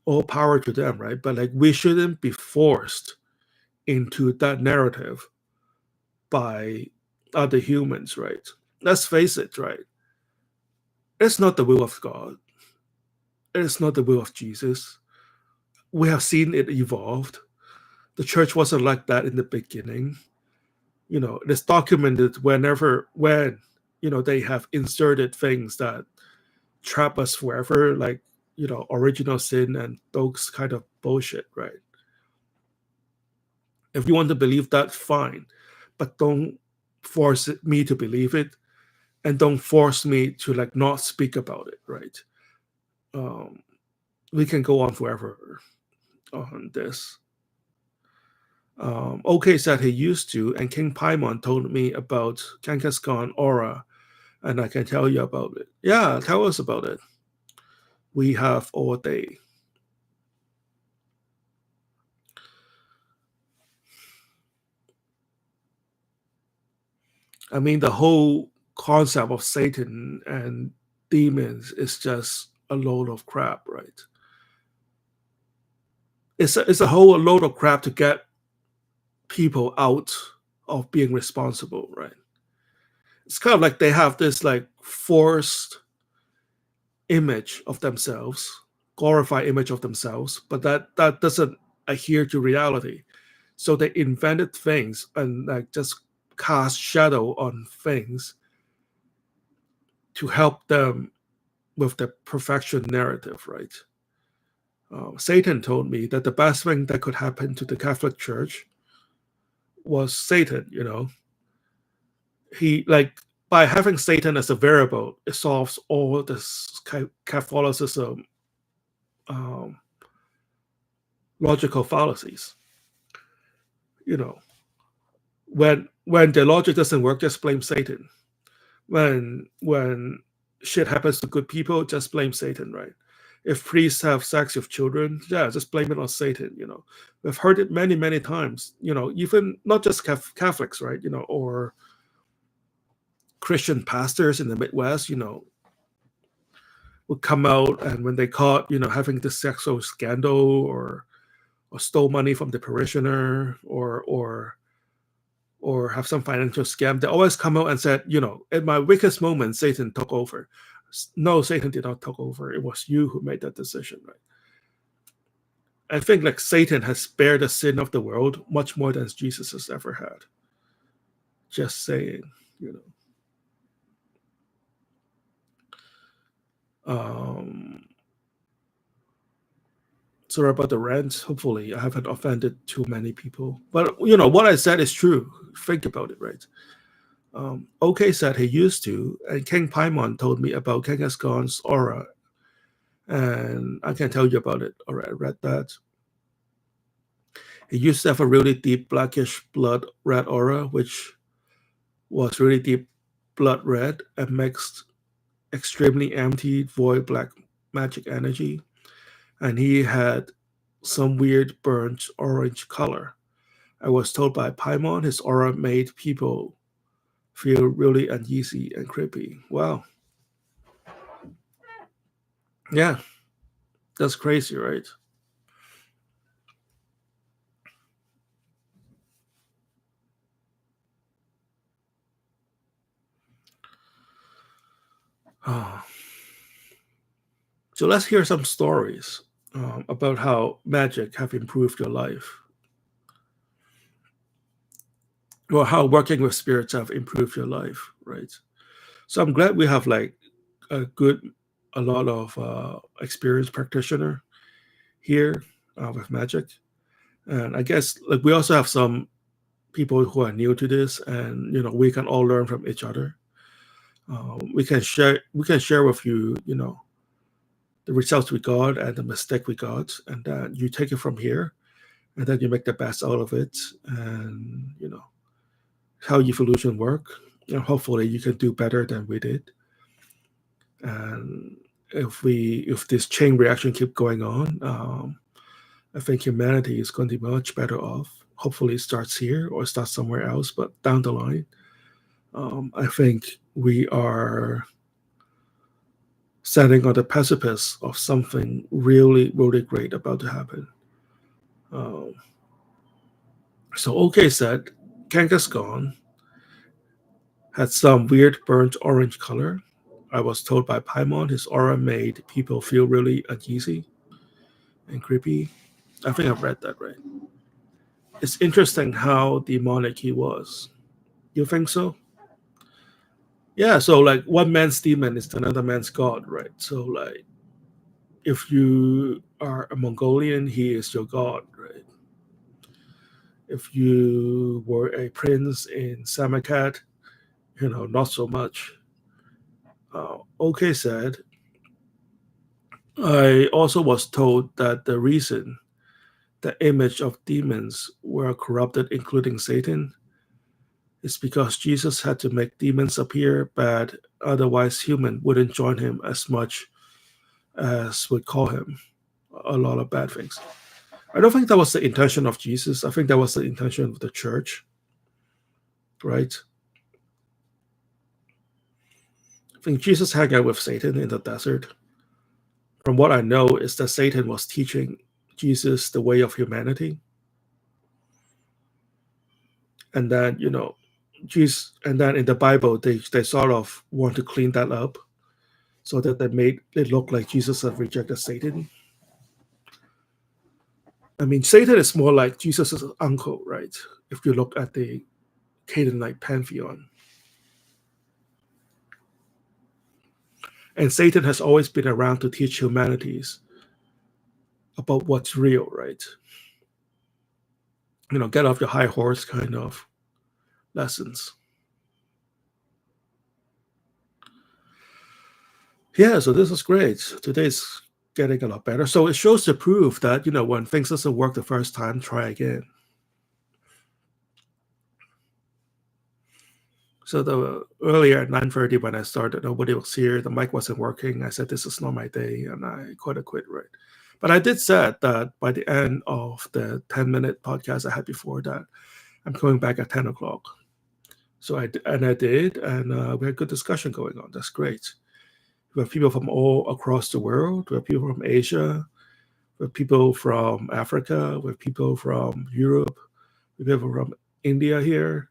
Speaker 1: all power to them, right? But like, we shouldn't be forced into that narrative by other humans, right? Let's face it, right? It's not the will of God. It's not the will of Jesus. We have seen it evolved. The church wasn't like that in the beginning. It's documented when they have inserted things that trap us forever, like original sin and those kind of bullshit, right? If you want to believe that, fine, but don't force me to believe it, and don't force me to like not speak about it, right? um, we can go on forever on this. OK said he used to, and King Paimon told me about Kangaskhan aura, and I can tell you about it. Yeah, tell us about it. We have all day. I mean, the whole concept of Satan and demons is just a load of crap, right? It's a whole load of crap to get people out of being responsible, right? It's kind of like they have this like forced image of themselves, glorified image of themselves, but that doesn't adhere to reality. So they invented things and like just cast shadow on things to help them with the perfection narrative, right? Satan told me that the best thing that could happen to the Catholic Church was Satan. He like by having Satan as a variable, it solves all this Catholicism um, logical fallacies. You know, when the logic doesn't work, just blame Satan. When shit happens to good people, just blame Satan, right? If priests have sex with children, yeah, just blame it on Satan. We've heard it many, many times. Even not just Catholics, right? Or Christian pastors in the Midwest, would come out, and when they caught, having this sexual scandal or stole money from the parishioner or have some financial scam, they always come out and said, in my weakest moment, Satan took over. No, Satan did not take over. It was you who made that decision, right? I think like Satan has spared the sin of the world much more than Jesus has ever had. Just saying, you know. Sorry about the rant. Hopefully, I haven't offended too many people. But what I said is true. Think about it, right? OK said he used to, and King Paimon told me about Kangaskhan's aura, and I can tell you about it. All right, I read that. He used to have a really deep blackish blood red aura, which was really deep blood red and mixed extremely empty void black magic energy. And he had some weird burnt orange color. I was told by Paimon his aura made people feel really uneasy and creepy. Wow. Yeah, that's crazy, right? Oh. So let's hear some stories about how magic have improved your life, or how working with spirits have improved your life, right? So I'm glad we have like a lot of experienced practitioner here with magic, and I guess like we also have some people who are new to this, and we can all learn from each other. We can share with you, the results we got and the mistake we got, and then you take it from here, and then you make the best out of it, and how evolution work. Hopefully you can do better than we did. And if this chain reaction keep going on, I think humanity is going to be much better off. Hopefully it starts here or starts somewhere else, but down the line, I think we are standing on the precipice of something really, really great about to happen. So OK said, Kangaskhan had some weird burnt orange color. I was told by Paimon his aura made people feel really uneasy and creepy. I think I've read that right. It's interesting how demonic he was. You think so? Yeah, so like one man's demon is another man's god, right? So like if you are a Mongolian, he is your god, right? If you were a prince in Samarkand, not so much. OK said, I also was told that the reason the image of demons were corrupted, including Satan, is because Jesus had to make demons appear bad, otherwise human wouldn't join him as much as would call him a lot of bad things. I don't think that was the intention of Jesus. I think that was the intention of the church, right? I think Jesus hung out with Satan in the desert. From what I know is that Satan was teaching Jesus the way of humanity. And then, Jesus, and then in the Bible, they sort of want to clean that up so that they made it look like Jesus had rejected Satan. I mean, Satan is more like Jesus' uncle, right? If you look at the Canaanite pantheon. And Satan has always been around to teach humanities about what's real, right? Get off your high horse kind of lessons. Yeah, so this is great. Today's getting a lot better. So it shows the proof that, when things doesn't work the first time, try again. So the earlier at 9:30 when I started, nobody was here. The mic wasn't working. I said, this is not my day, and I quit, right? But I did say that by the end of the 10-minute podcast I had before that, I'm coming back at 10 o'clock. So I did, and we had good discussion going on. That's great. We have people from all across the world. We have people from Asia. We have people from Africa. We have people from Europe. We have people from India here.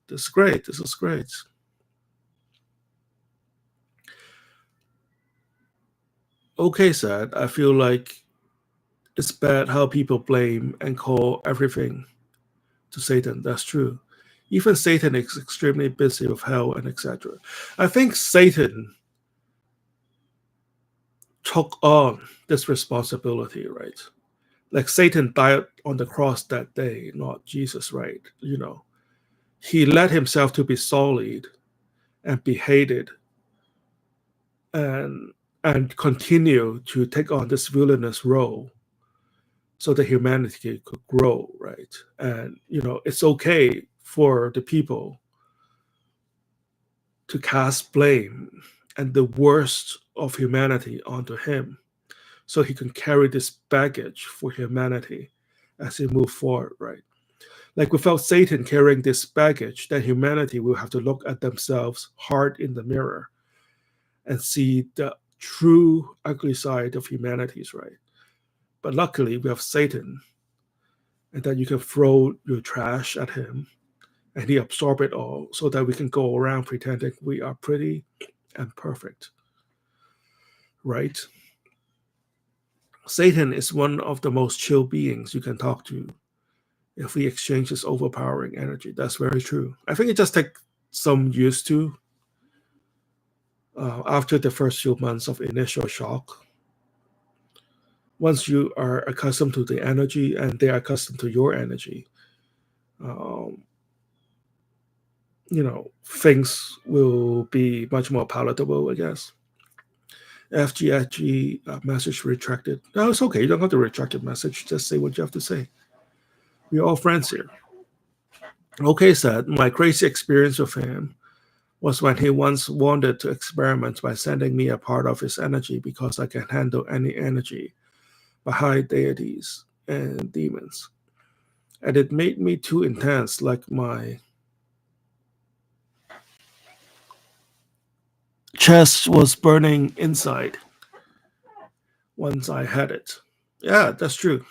Speaker 1: This is great. This is great. OK said, I feel like it's bad how people blame and call everything to Satan. That's true. Even Satan is extremely busy with hell and etc. I think Satan took on this responsibility, right? Like Satan died on the cross that day, not Jesus, right? He let himself to be sullied and be hated and continue to take on this villainous role so that humanity could grow, right? And it's okay for the people to cast blame and the worst of humanity onto him so he can carry this baggage for humanity as he move forward, right? Like without Satan carrying this baggage, then humanity will have to look at themselves hard in the mirror and see the true ugly side of humanity's, right? But luckily we have Satan, and then you can throw your trash at him and he absorb it all so that we can go around pretending we are pretty and perfect, right? Satan is one of the most chill beings you can talk to if we exchange his overpowering energy. That's very true. I think it just takes some used to after the first few months of initial shock. Once you are accustomed to the energy and they are accustomed to your energy, um, things will be much more palatable, I guess. FGFG message retracted. No, it's okay. You don't have to retract the message. Just say what you have to say. We're all friends here. Okay, said, my crazy experience with him was when he once wanted to experiment by sending me a part of his energy because I can handle any energy by high deities and demons. And it made me too intense, like my chest was burning inside once I had it. Yeah, that's true.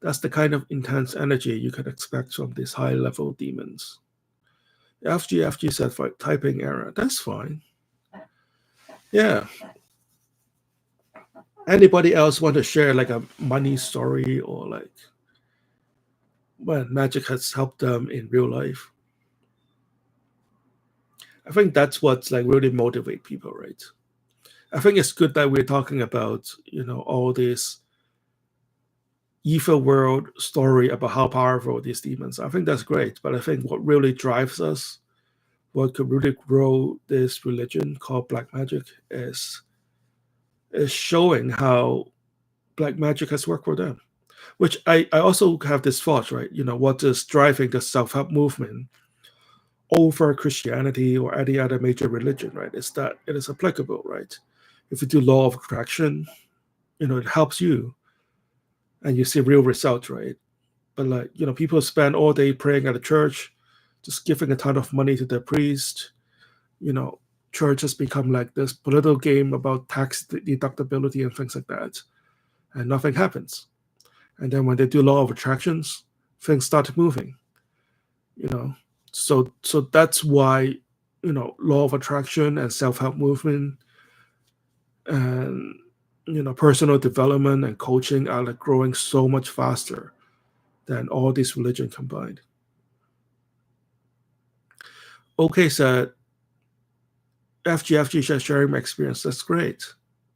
Speaker 1: That's the kind of intense energy you can expect from these high level demons. FGFG said for typing error. That's fine. Yeah. Anybody else want to share like a money story or like when magic has helped them in real life? I think that's what's like really motivate people, right? I think it's good that we're talking about, all this evil world story about how powerful these demons are. I think that's great. But I think what really drives us, what could really grow this religion called black magic is showing how black magic has worked for them. Which I also have this thought, right? What is driving the self-help movement over Christianity or any other major religion, right? Is that it is applicable, right? If you do law of attraction, it helps you and you see real results, right? But like, people spend all day praying at a church, just giving a ton of money to the priest. You know, church has become like this political game about tax deductibility and things like that, and nothing happens. And then when they do law of attractions, things start moving. You know, so that's why law of attraction and self-help movement and personal development and coaching are like growing so much faster than all these religion combined. Okay, so FGFG just sharing my experience. That's great.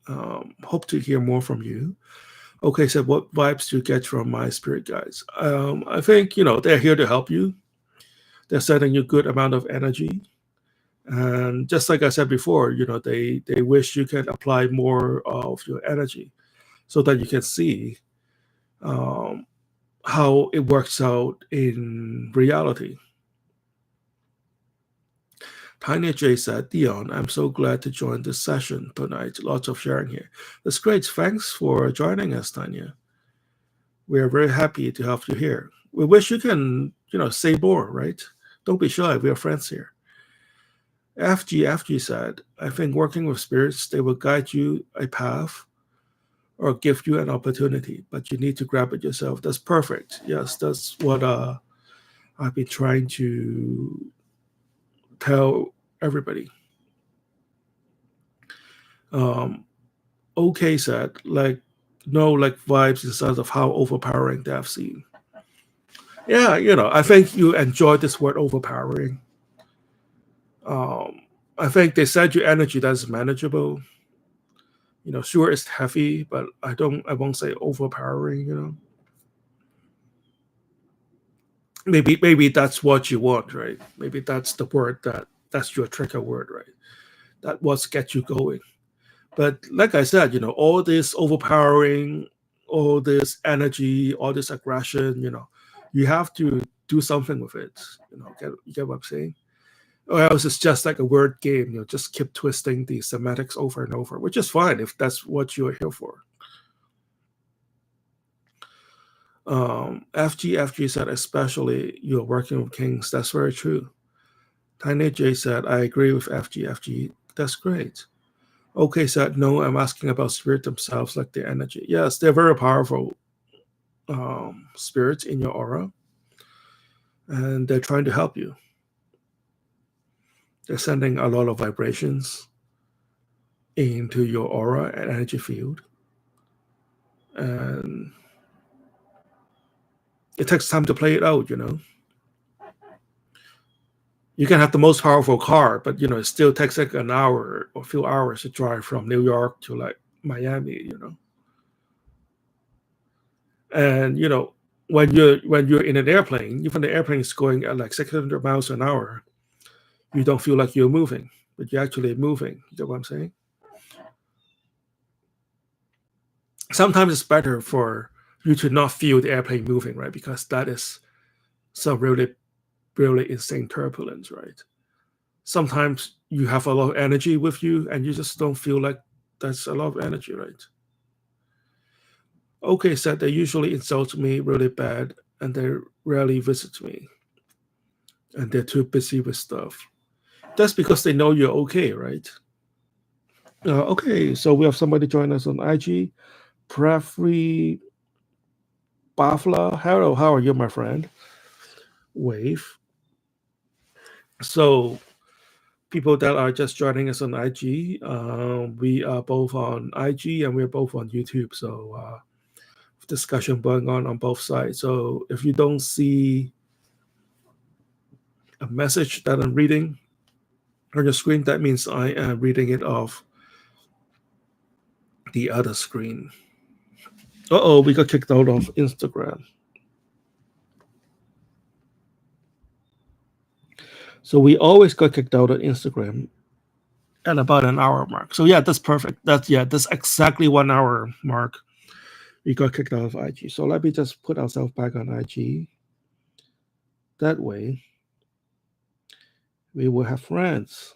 Speaker 1: Hope to hear more from you. Okay, so what vibes do you get from my spirit guides? I think they're here to help you. They're sending you good amount of energy, and just like I said before, they wish you can apply more of your energy so that you can see um, how it works out in reality. Tanya J said, Dion, I'm so glad to join this session tonight. Lots of sharing here. That's great. Thanks for joining us, Tanya. We are very happy to have you here. We wish you can, say more, right? Don't be shy. We are friends here. FG said, I think working with spirits, they will guide you a path or give you an opportunity, but you need to grab it yourself. That's perfect. Yes, that's what I've been trying to tell everybody. Okay said, like, no, like vibes instead of how overpowering they have seen. Yeah, I think you enjoy this word overpowering. I think they said your energy that's manageable. Sure it's heavy, but I won't say overpowering. Maybe that's what you want, right? Maybe that's the word that's your trigger word, right? That what gets you going. But like I said, all this overpowering, all this energy, all this aggression, you have to do something with it. You get what I'm saying? Or else it's just like a word game. Just keep twisting the semantics over and over, which is fine if that's what you're here for. FGFG said, especially you're working with kings. That's very true. Tiny J said, I agree with FGFG. That's great. Okay said, no, I'm asking about spirit themselves, like the energy. Yes, they're very powerful spirits in your aura, and they're trying to help you. They're sending a lot of vibrations into your aura and energy field, and it takes time to play it out. You can have the most powerful car, but it still takes like an hour or a few hours to drive from New York to like Miami. And when you're in an airplane, even the airplane is going at like 600 miles an hour, you don't feel like you're moving, but you're actually moving. You know what I'm saying? Sometimes it's better for you to not feel the airplane moving, right? Because that is some really, really insane turbulence, right? Sometimes you have a lot of energy with you and you just don't feel like that's a lot of energy, right? Okay, said they usually insult me really bad and they rarely visit me and they're too busy with stuff. That's because they know you're okay, right? Okay, so we have somebody join us on IG. Prefree Bafla. Hello, how are you, my friend? Wave. So people that are just joining us on IG, we are both on IG and we're both on YouTube. So discussion going on both sides. So if you don't see a message that I'm reading on your screen, that means I am reading it off the other screen. Uh-oh, we got kicked out of Instagram. So we always got kicked out of Instagram at about an hour mark. So yeah, that's perfect. That's exactly 1 hour mark. We got kicked out of IG. So let me just put ourselves back on IG. That way, we will have friends.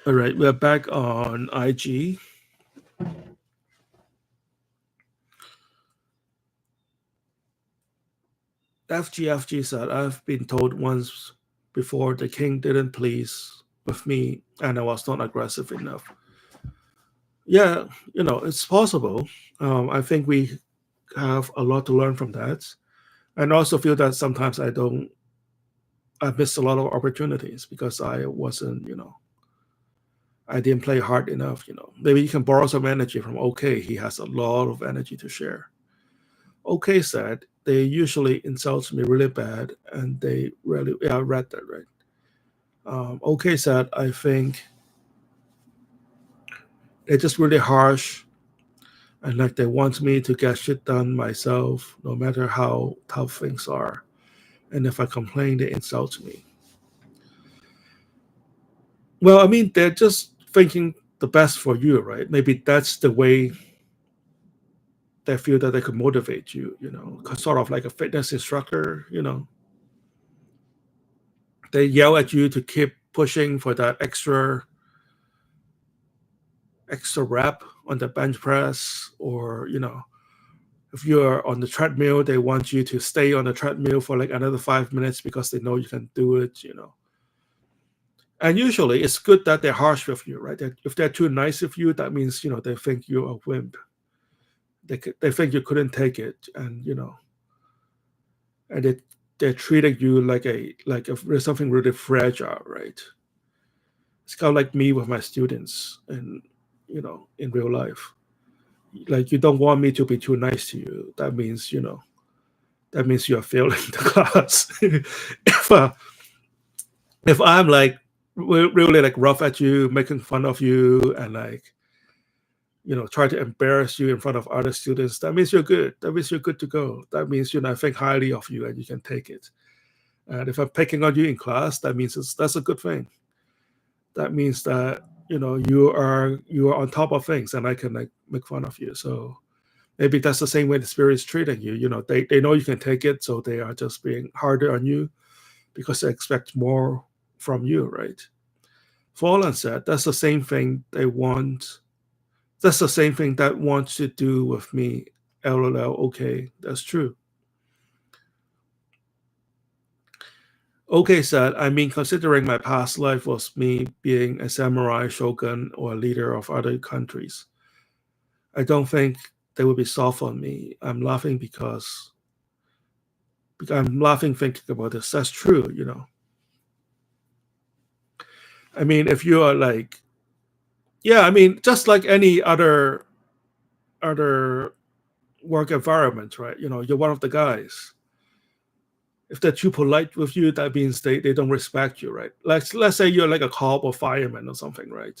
Speaker 1: All right, we're back on IG. FGFG said, I've been told once before the king didn't please with me and I was not aggressive enough. Yeah, it's possible. I think we have a lot to learn from that. And I also feel that sometimes I missed a lot of opportunities because I wasn't, I didn't play hard enough. Maybe you can borrow some energy from OK. He has a lot of energy to share. OK said, they usually insult me really bad and they really, yeah, I read that, right? OK said, I think they're just really harsh and like they want me to get shit done myself, no matter how tough things are. And if I complain, they insult me. Well, I mean, they're just thinking the best for you, right? Maybe that's the way they feel that they could motivate you, sort of like a fitness instructor. They yell at you to keep pushing for that extra rep on the bench press, or if you're on the treadmill, they want you to stay on the treadmill for like another 5 minutes because they know you can do it. And usually it's good that they're harsh with you, right? If they're too nice with you, that means they think you're a wimp. They think you couldn't take it, and they're treating you like if something really fragile, right? It's kind of like me with my students, and in real life, like you don't want me to be too nice to you. That means you are failing the class. If I'm like really like rough at you, making fun of you, and like try to embarrass you in front of other students, that means you're good. That means you're good to go. That means I think highly of you and you can take it. And if I'm picking on you in class, that means that's a good thing. That means that you are on top of things, and I can like make fun of you. So maybe that's the same way the spirit is treating you. They know you can take it, so they are just being harder on you because they expect more from you, right? Fallen said that's the same thing they want. That's the same thing that wants to do with me. LOL. Okay, that's true. Okay said, I mean, considering my past life was me being a samurai, shogun, or a leader of other countries, I don't think they would be soft on me. Because I'm laughing thinking about this. That's true. I mean, if you are like, yeah, I mean, just like any other work environment, right? You're one of the guys. If they're too polite with you, that means they don't respect you, right? Like let's say you're like a cop or fireman or something, right?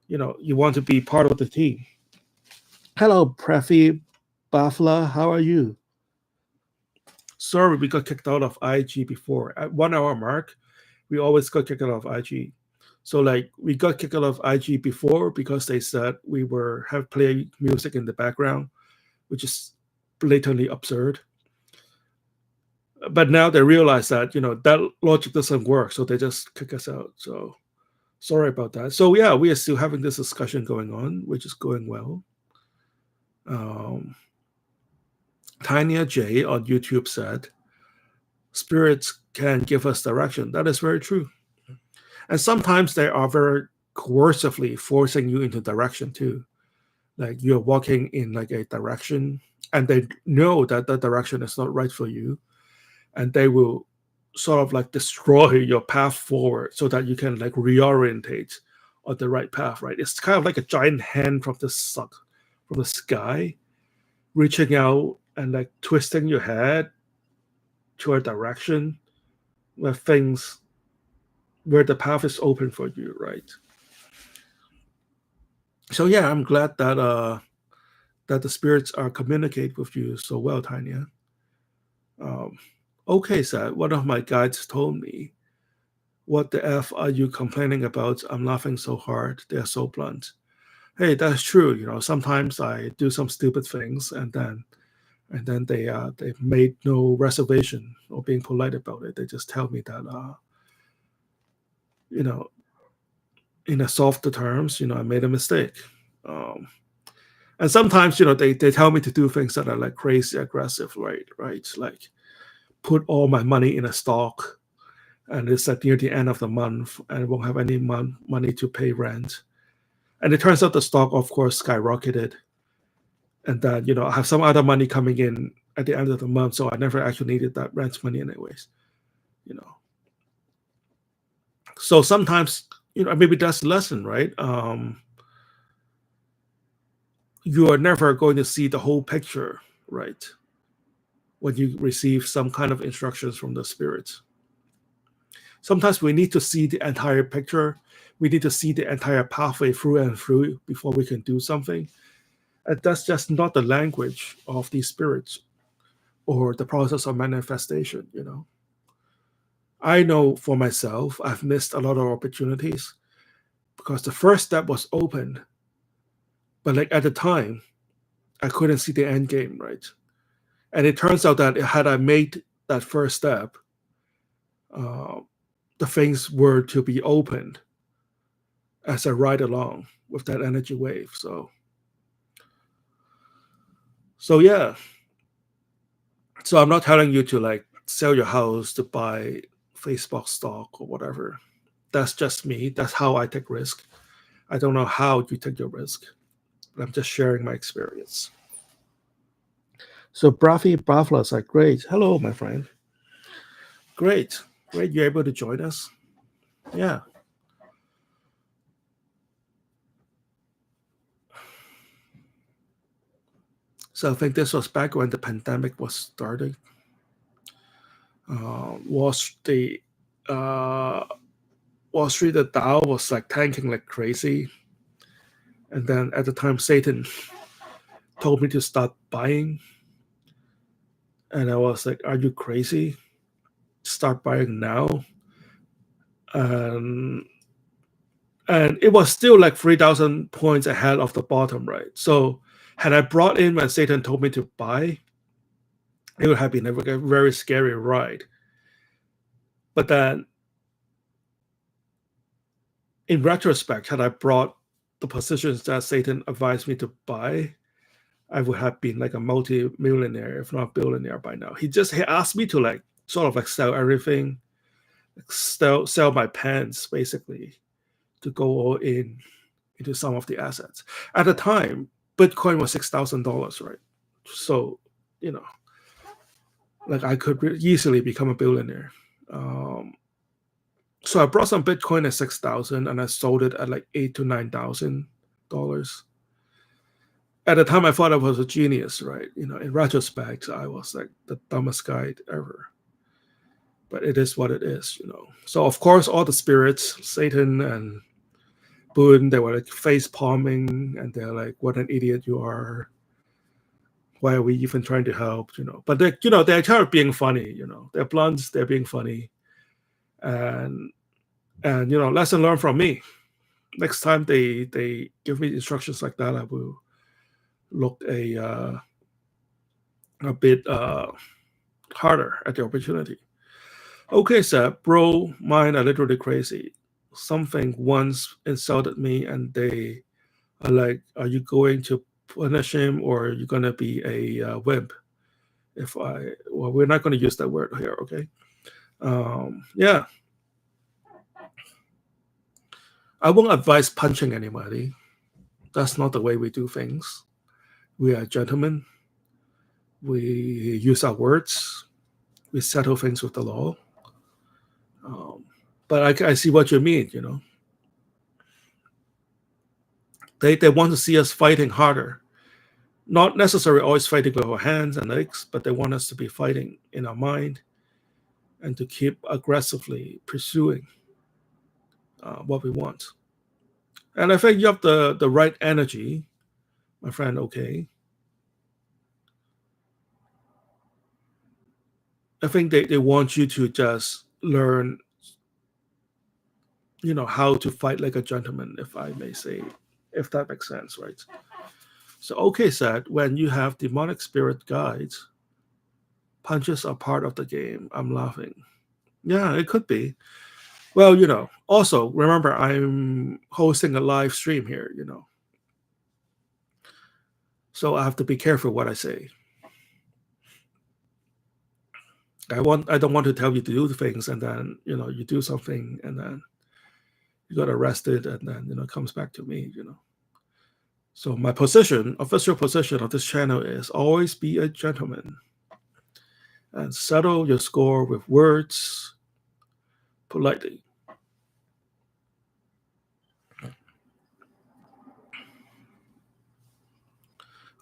Speaker 1: You want to be part of the team. Hello, Prefi Bafla. How are you? Sorry, we got kicked out of IG before. At 1 hour mark, we always got kicked out of IG. So like we got kicked out of IG before because they said we were have play music in the background, which is blatantly absurd. But now they realize that that logic doesn't work, so they just kick us out. So sorry about that. So yeah, we are still having this discussion going on, which is going well. Tanya J on YouTube said, "Spirits can give us direction." That is very true, and sometimes they are very coercively forcing you into direction too. Like you're walking in like a direction, and they know that that direction is not right for you, and they will sort of like destroy your path forward so that you can like reorientate on the right path, right? It's kind of like a giant hand from the sky reaching out and like twisting your head to a direction where the path is open for you, right? So yeah, I'm glad that the spirits are communicate with you so well, Tanya. Okay, said one of my guides told me, "What the f are you complaining about? I'm laughing so hard. They're so blunt." Hey, that's true. Sometimes I do some stupid things, and then they made no reservation or being polite about it. They just tell me that you know in a softer terms, I made a mistake. Um, and sometimes they tell me to do things that are like crazy aggressive, right, like put all my money in a stock, and it's like near the end of the month and I won't have any money to pay rent, and it turns out the stock of course skyrocketed, and then I have some other money coming in at the end of the month, so I never actually needed that rent money anyways. you know so sometimes maybe that's the lesson, right? You are never going to see the whole picture, right, when you receive some kind of instructions from the spirits. Sometimes we need to see the entire picture. We need to see the entire pathway through and through before we can do something. And that's just not the language of these spirits or the process of manifestation. I know for myself, I've missed a lot of opportunities because the first step was open, but like at the time, I couldn't see the end game, right? And it turns out that had I made that first step, uh, the things were to be opened as I ride along with that energy wave. So yeah. So I'm not telling you to like sell your house to buy Facebook stock or whatever. That's just me. That's how I take risk. I don't know how you take your risk, but I'm just sharing my experience. So Brafi Bravla's like, great. Hello, my friend. Great. Great. You're able to join us. Yeah. So I think this was back when the pandemic was starting. Was the Wall Street, the Dow was like tanking like crazy. And then at the time, Satan told me to start buying. And I was like, are you crazy? Start buying now. Um, and it was still like 3,000 points ahead of the bottom, right? So had I brought in when Satan told me to buy, it would have been a very scary ride. But then in retrospect, had I brought the positions that Satan advised me to buy, I would have been like a multi-millionaire, if not billionaire by now. He asked me to like sort of like sell everything, sell my pants basically, to go all in into some of the assets. At the time, Bitcoin was $6,000, right? So, you know, like I could easily become a billionaire. So I brought some Bitcoin at 6,000 and I sold it at like $8,000 to $9,000. At the time, I thought I was a genius, right? In retrospect, I was like the dumbest guy ever. But it is what it is. So of course, all the spirits, Satan and Boone, they were like face palming, and they're like, "What an idiot you are! Why are we even trying to help?" But they're kind of being funny. They're blunt, they're being funny, and And lesson learned from me. Next time they give me instructions like that, I will look a bit harder at the opportunity. Okay, sir, bro, mine are literally crazy. Something once insulted me, and they are like, "Are you going to punish him, or are you gonna be a wimp?" Well, we're not going to use that word here, okay? Yeah, I won't advise punching anybody. That's not the way we do things. We are gentlemen. We use our words. We settle things with the law. Um, but I see what you mean. They want to see us fighting harder. Not necessarily always fighting with our hands and legs, but they want us to be fighting in our mind and to keep aggressively pursuing what we want. And I think you have the right energy, my friend. Okay, I think they want you to just learn, how to fight like a gentleman, if I may say, if that makes sense, right? So, okay, said, when you have demonic spirit guides, punches are part of the game. I'm laughing. Yeah, it could be. Well, also remember I'm hosting a live stream here, so I have to be careful what I say. I don't want to tell you to do things and then you do something and then you got arrested and then it comes back to me. So my official position of this channel is always be a gentleman and settle your score with words politely.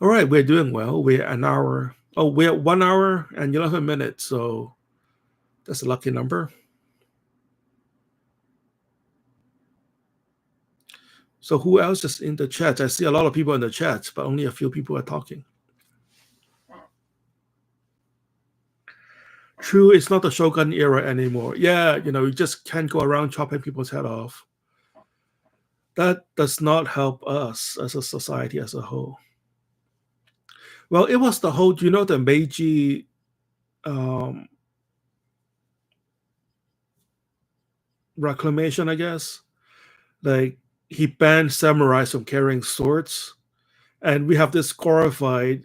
Speaker 1: All right, we're doing well. We're an hour. Oh, we're 1 hour and 11 minutes. So that's a lucky number. So who else is in the chat? I see a lot of people in the chat, but only a few people are talking. True, it's not the Shogun era anymore. Yeah, you just can't go around chopping people's head off. That does not help us as a society as a whole. Well, it was the whole, the Meiji um, reclamation, I guess. Like, he banned samurais from carrying swords, and we have this glorified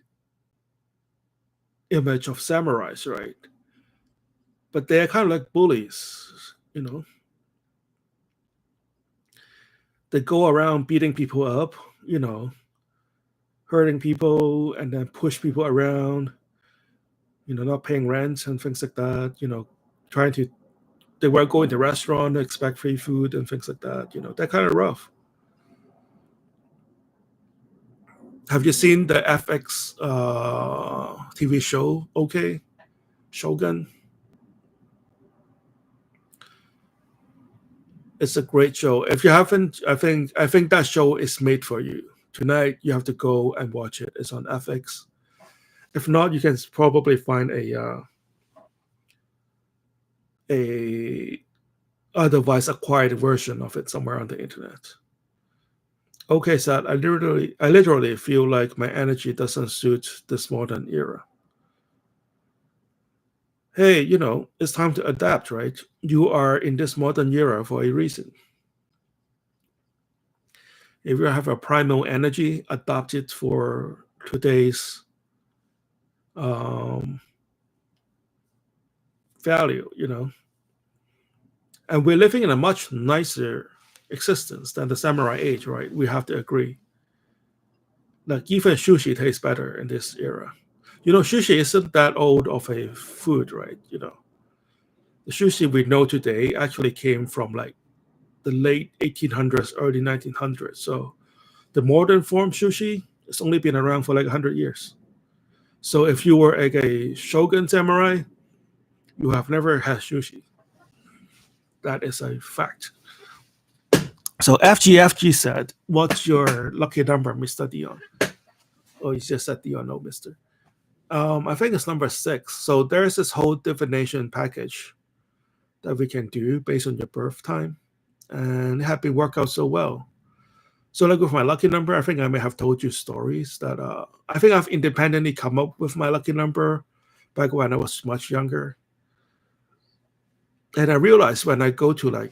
Speaker 1: image of samurais, right? But they're kind of like bullies. They go around beating people up, hurting people, and then push people around, not paying rent and things like that, trying to, they were going to restaurant, expect free food and things like that, they're kind of rough. Have you seen the FX TV show? Okay, Shogun. It's a great show. If you haven't, I think that show is made for you. Tonight you have to go and watch it. It's on FX. If not, you can probably find a otherwise acquired version of it somewhere on the internet. Okay, Sad. I literally feel like my energy doesn't suit this modern era. Hey, it's time to adapt, right? You are in this modern era for a reason. If you have a primal energy, adapt it for today's um, value. And we're living in a much nicer existence than the samurai age, right? We have to agree. Like even sushi tastes better in this era. Sushi isn't that old of a food, right? The sushi we know today actually came from like the late 1800s, early 1900s. So the modern form sushi has only been around for like 100 years. So if you were like a shogun samurai, you have never had sushi. That is a fact. So FGFG said, "What's your lucky number, Mr. Dion?" Oh, you just said Dion, no, Mister. I think it's number 6. So there's this whole divination package that we can do based on your birth time. and it had been worked out so well. So like with my lucky number, I think I may have told you stories that I think I've independently come up with my lucky number back when I was much younger. And I realized when I go to like,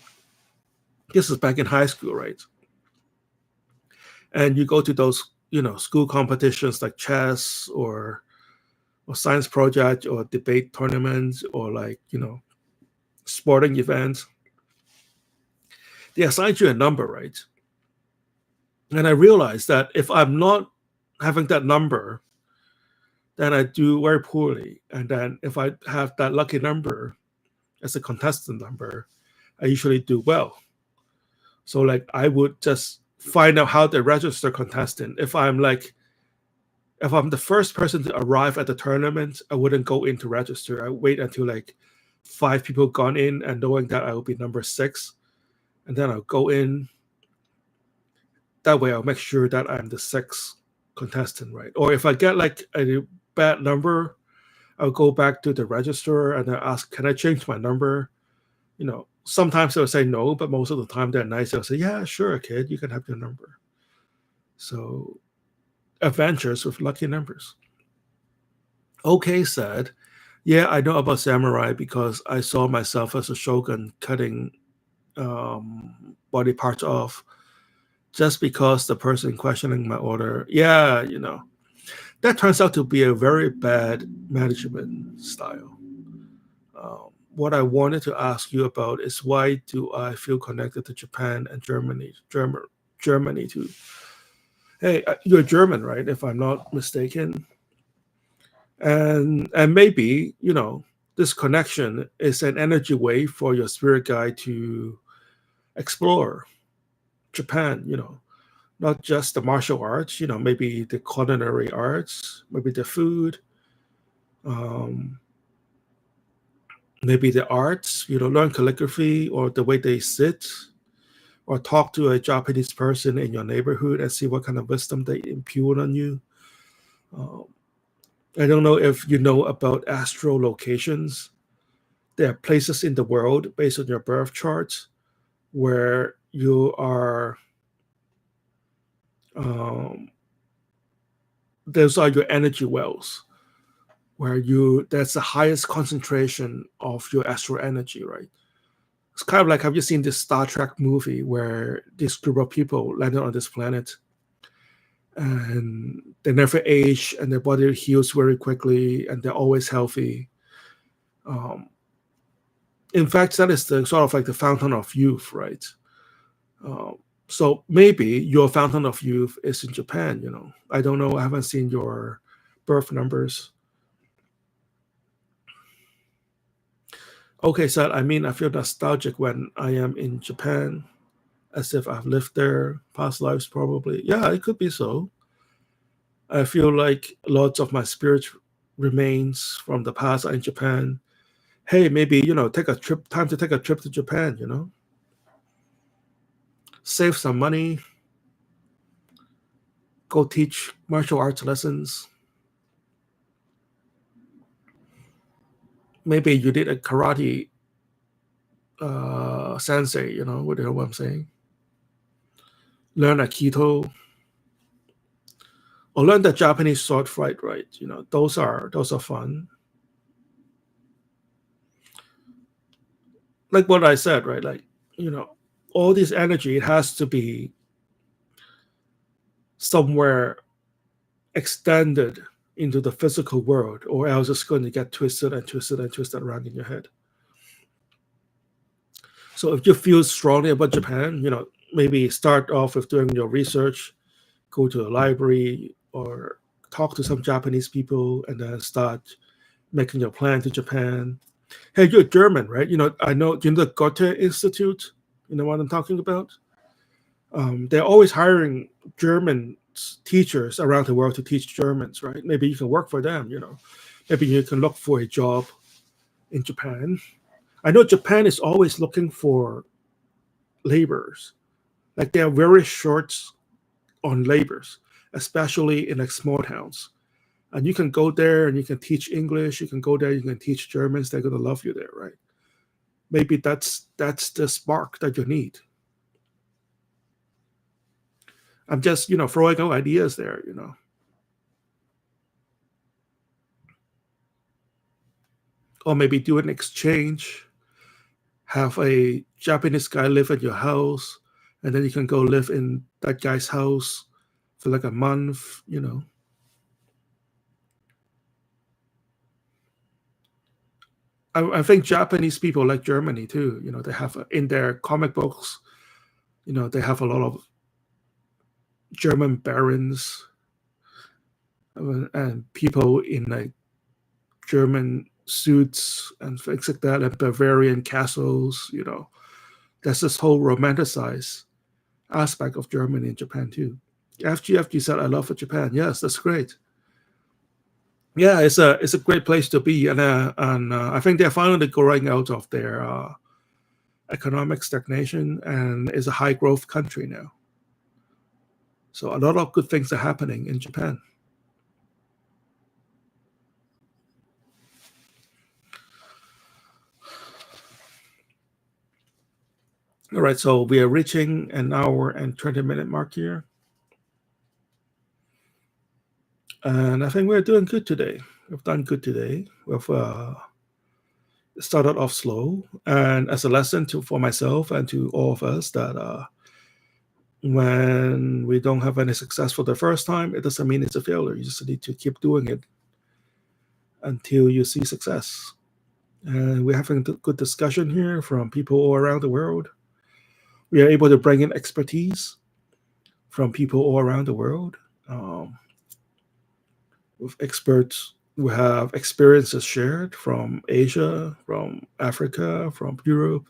Speaker 1: this is back in high school, right? And you go to those, school competitions like chess or science project or debate tournaments or like, sporting events. They assign you a number, right? And I realized that if I'm not having that number, then I do very poorly. And then if I have that lucky number as a contestant number, I usually do well. So like I would just find out how to register contestant. If I'm the first person to arrive at the tournament, I wouldn't go in to register. I wait until like 5 people gone in and knowing that I will be number 6. And then I'll go in. That way I'll make sure that I'm the 6th contestant, right? Or if I get like a bad number, I'll go back to the register and I ask, can I change my number? Sometimes they'll say no, but most of the time they're nice. They'll say, yeah, sure, kid, you can have your number. So adventures with lucky numbers. Okay said, yeah, I know about samurai because I saw myself as a shogun cutting body parts off just because the person questioning my order, yeah, that turns out to be a very bad management style. What I wanted to ask you about is why do I feel connected to Japan and Germany too? Hey, you're German, right? If I'm not mistaken, and maybe this connection is an energy way for your spirit guide to explore Japan. Not just the martial arts. Maybe the culinary arts, maybe the food. Um, Maybe the arts, learn calligraphy or the way they sit, or talk to a Japanese person in your neighborhood and see what kind of wisdom they impute on you. Um, I don't know if you know about astral locations. There are places in the world based on your birth charts where you are, those are your energy wells, where that's the highest concentration of your astral energy, right? It's kind of like, have you seen this Star Trek movie where this group of people landed on this planet and they never age and their body heals very quickly and they're always healthy? In fact, that is the sort of like the fountain of youth, right? So maybe your fountain of youth is in Japan. I don't know. I haven't seen your birth numbers. Okay, so I feel nostalgic when I am in Japan, as if I've lived there, past lives probably. Yeah, it could be so. I feel like lots of my spirit remains from the past are in Japan. Hey, maybe, take a trip, time to take a trip to Japan, save some money, go teach martial arts lessons. Maybe you did a karate sensei, what I'm saying? Learn Aikido or learn the Japanese sword fight, right? Those are fun. Like what I said, right? Like, all this energy, it has to be somewhere extended into the physical world, or else it's going to get twisted and twisted and twisted around in your head. So if you feel strongly about Japan, maybe start off with doing your research, go to a library or talk to some Japanese people, and then start making your plan to Japan. Hey, you're German, right? I know, the Goethe Institute, you know what I'm talking about? They're always hiring German teachers around the world to teach Germans, right? Maybe you can work for them, Maybe you can look for a job in Japan. I know Japan is always looking for laborers. Like they're very short on laborers, especially in like small towns. And you can go there and you can teach English. You can go there, you can teach Germans. They're gonna love you there, right? Maybe that's the spark that you need. I'm just, throwing out ideas there, or maybe do an exchange, have a Japanese guy live at your house, and then you can go live in that guy's house for like a month. I think Japanese people like Germany too. They have in their comic books, they have a lot of German barons and people in like German suits and things like that, and Bavarian castles. There's this whole romanticized aspect of Germany and Japan too. FGFG said, "I love Japan." Yes, that's great. Yeah, it's a great place to be, and I think they're finally growing out of their economic stagnation, and is a high growth country now. So a lot of good things are happening in Japan. All right, so we are reaching an hour and 20-minute mark here, and I think we're doing good today. We've done good today. We've started off slow, and as a lesson for myself and to all of us, that when we don't have any success for the first time, it doesn't mean it's a failure. You just need to keep doing it until you see success. And we're having a good discussion here from people all around the world. We are able to bring in expertise from people all around the world. With experts who have experiences shared from Asia, from Africa, from Europe,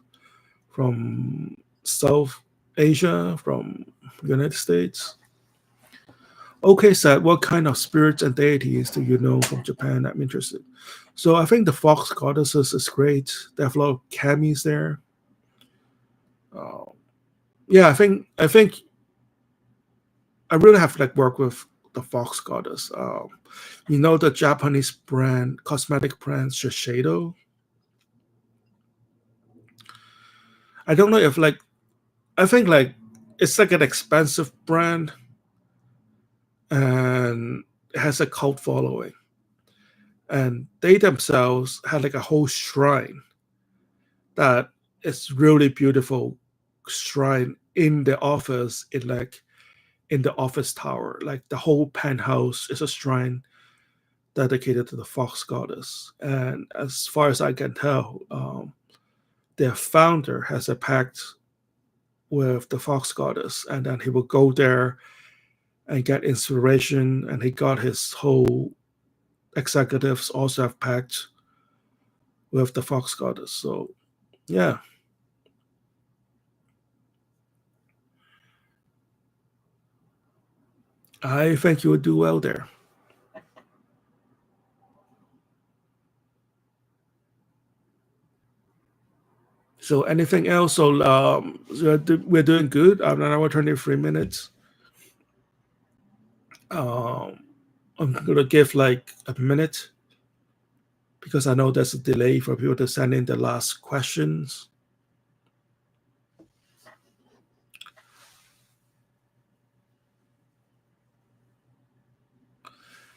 Speaker 1: from South Asia, from the United States. Okay, Seth, what kind of spirits and deities do you know from Japan? I'm interested. So I think the fox goddesses is great. They have a lot of kamis there. Uh, yeah, I think I really have like worked with the fox goddess. The Japanese brand, cosmetic brand Shiseido. I don't know if like I think like it's like an expensive brand and it has a cult following. And they themselves had like a whole shrine that is really beautiful shrine in the office in the office tower. Like the whole penthouse is a shrine dedicated to the fox goddess. And as far as I can tell, their founder has a pact with the fox goddess, and then he will go there and get inspiration. And he got his whole executives also have pact with the fox goddess. So yeah, I think you would do well there. So anything else? So we're doing good. An hour 23 minutes. Um, I'm gonna give like a minute because I know there's a delay for people to send in the last questions.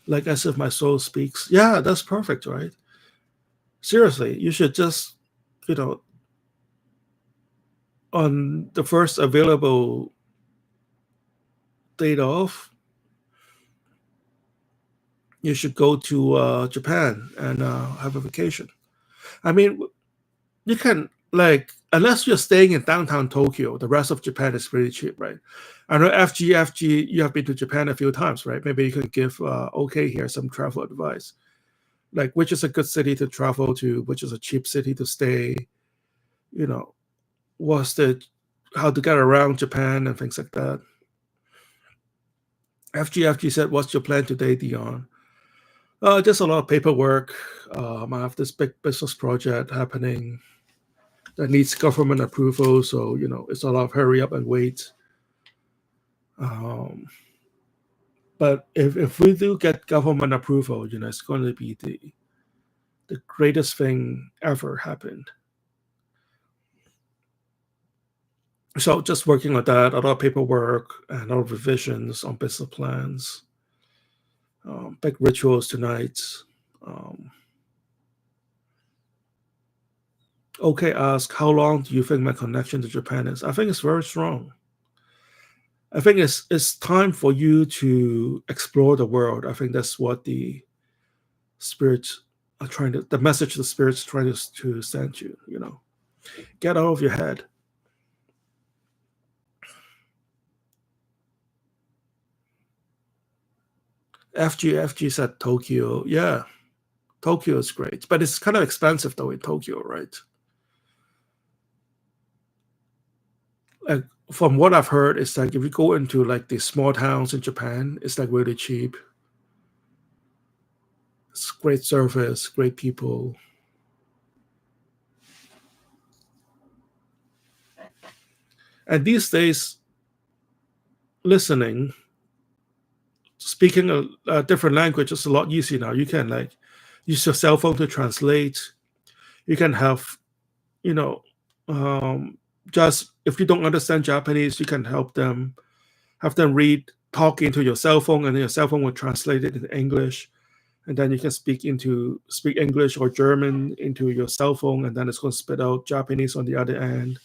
Speaker 1: Like as if my soul speaks. Yeah, that's perfect, right? Seriously, you should just, you know, on the first available date off, you should go to Japan and have a vacation. I mean, you can like unless you're staying in downtown Tokyo, the rest of Japan is pretty cheap, right? I know FGFG, you have been to Japan a few times, right? Maybe you can give OK here some travel advice, like which is a good city to travel to, which is a cheap city to stay. You know, what's the how to get around Japan and things like that. FGFG said, "What's your plan today, Dion?" Just a lot of paperwork. I have this big business project happening that needs government approval. So, it's a lot of hurry up and wait. Um, but if we do get government approval, it's going to be the greatest thing ever happened. So just working on that, a lot of paperwork and a lot of revisions on business plans, big rituals tonight. Um, okay, ask, how long do you think my connection to Japan is? I think it's very strong. I think it's time for you to explore the world. I think that's what the spirits are trying to, the message the spirits trying to send you, get out of your head. FG said Tokyo. Yeah, Tokyo is great, but it's kind of expensive though in Tokyo, right? Like from what I've heard, it's like if you go into like the small towns in Japan, it's like really cheap. It's great service, great people. And these days, listening, speaking a different language is a lot easier now. You can like use your cell phone to translate. You can have, you know, um, just if you don't understand Japanese, you can have them read, talk into your cell phone, and your cell phone will translate it into English. And then you can speak English or German into your cell phone, and then it's going to spit out Japanese on the other end.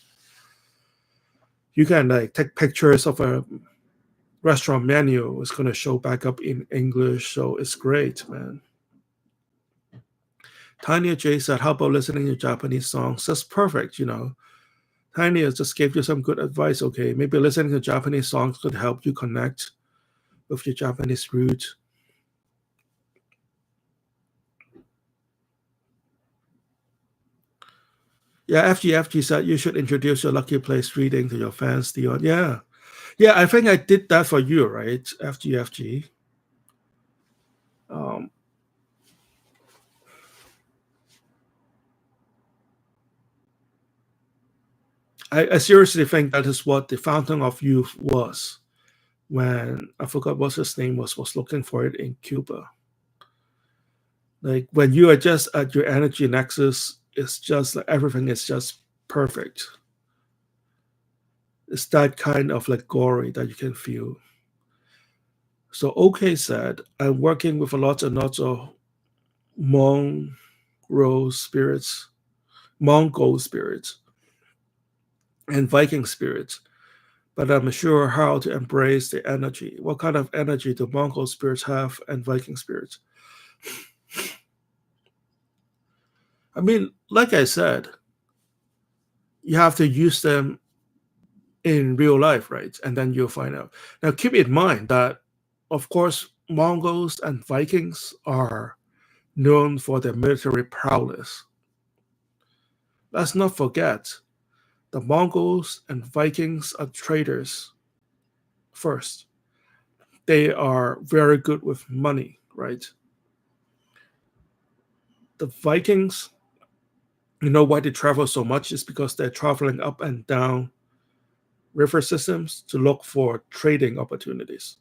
Speaker 1: You can like take pictures of a restaurant menu. It's going to show back up in English, so it's great, man. Tanya J said, "How about listening to Japanese songs?" That's perfect, Tanya just gave you some good advice. Okay, maybe listening to Japanese songs could help you connect with your Japanese roots. Yeah, FGFG said you should introduce your lucky place reading to your fans, Dion. Yeah. Yeah, I think I did that for you, right? FGFG. Um, I seriously think that is what the Fountain of Youth was when I forgot what his name was looking for it in Cuba. Like when you are just at your energy nexus, it's just like everything is just perfect. It's that kind of like glory that you can feel. So OK said, I'm working with a lot and lots of Mongol spirits, Mongol spirits, and Viking spirits, but I'm sure how to embrace the energy. What kind of energy do Mongol spirits have and Viking spirits? I mean, like I said, you have to use them in real life, right? And then you'll find out. Now, keep in mind that, of course, Mongols and Vikings are known for their military prowess. Let's not forget the Mongols and Vikings are traders first. They are very good with money, right? The Vikings, you know why they travel so much is because they're traveling up and down river systems to look for trading opportunities.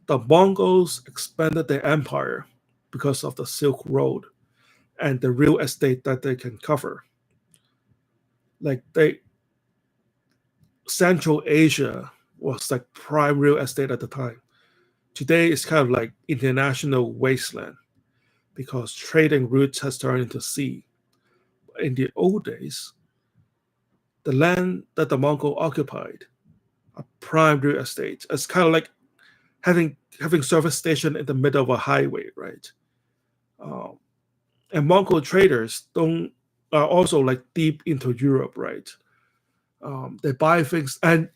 Speaker 1: The Mongols expanded their empire because of the Silk Road and the real estate that they can cover. Like Central Asia was like prime real estate at the time. Today it's kind of like international wasteland because trading routes has turned into sea. In the old days, the land that the Mongol occupied, a prime real estate, it's kind of like having service station in the middle of a highway, right? Um, and Mongol traders don't are also like deep into Europe, right? They buy things, and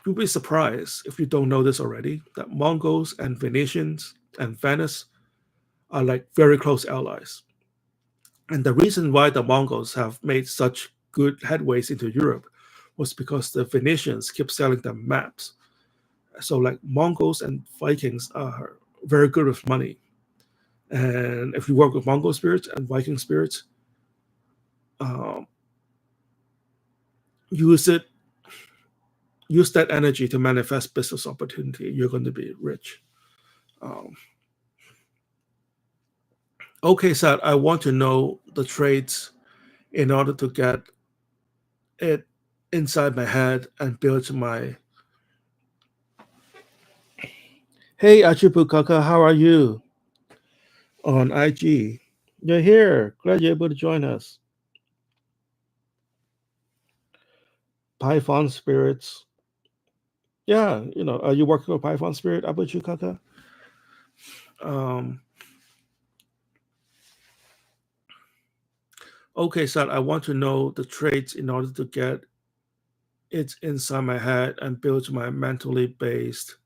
Speaker 1: you'll be surprised if you don't know this already that Mongols and Venetians and Venice are like very close allies. And the reason why the Mongols have made such good headways into Europe was because the Venetians keep selling them maps. So like Mongols and Vikings are very good with money. And if you work with Mongol spirits and Viking spirits, um, use it, use that energy to manifest business opportunity. You're going to be rich. Um, okay, Sad, I want to know the traits in order to get it inside my head and build my. Hey, Achipukaka, how are you on IG? You're here. Glad you're able to join us. Python spirits. Yeah, are you working with Python spirit, Achipukaka? Um, okay, so I want to know the traits in order to get it inside my head and build my mentally based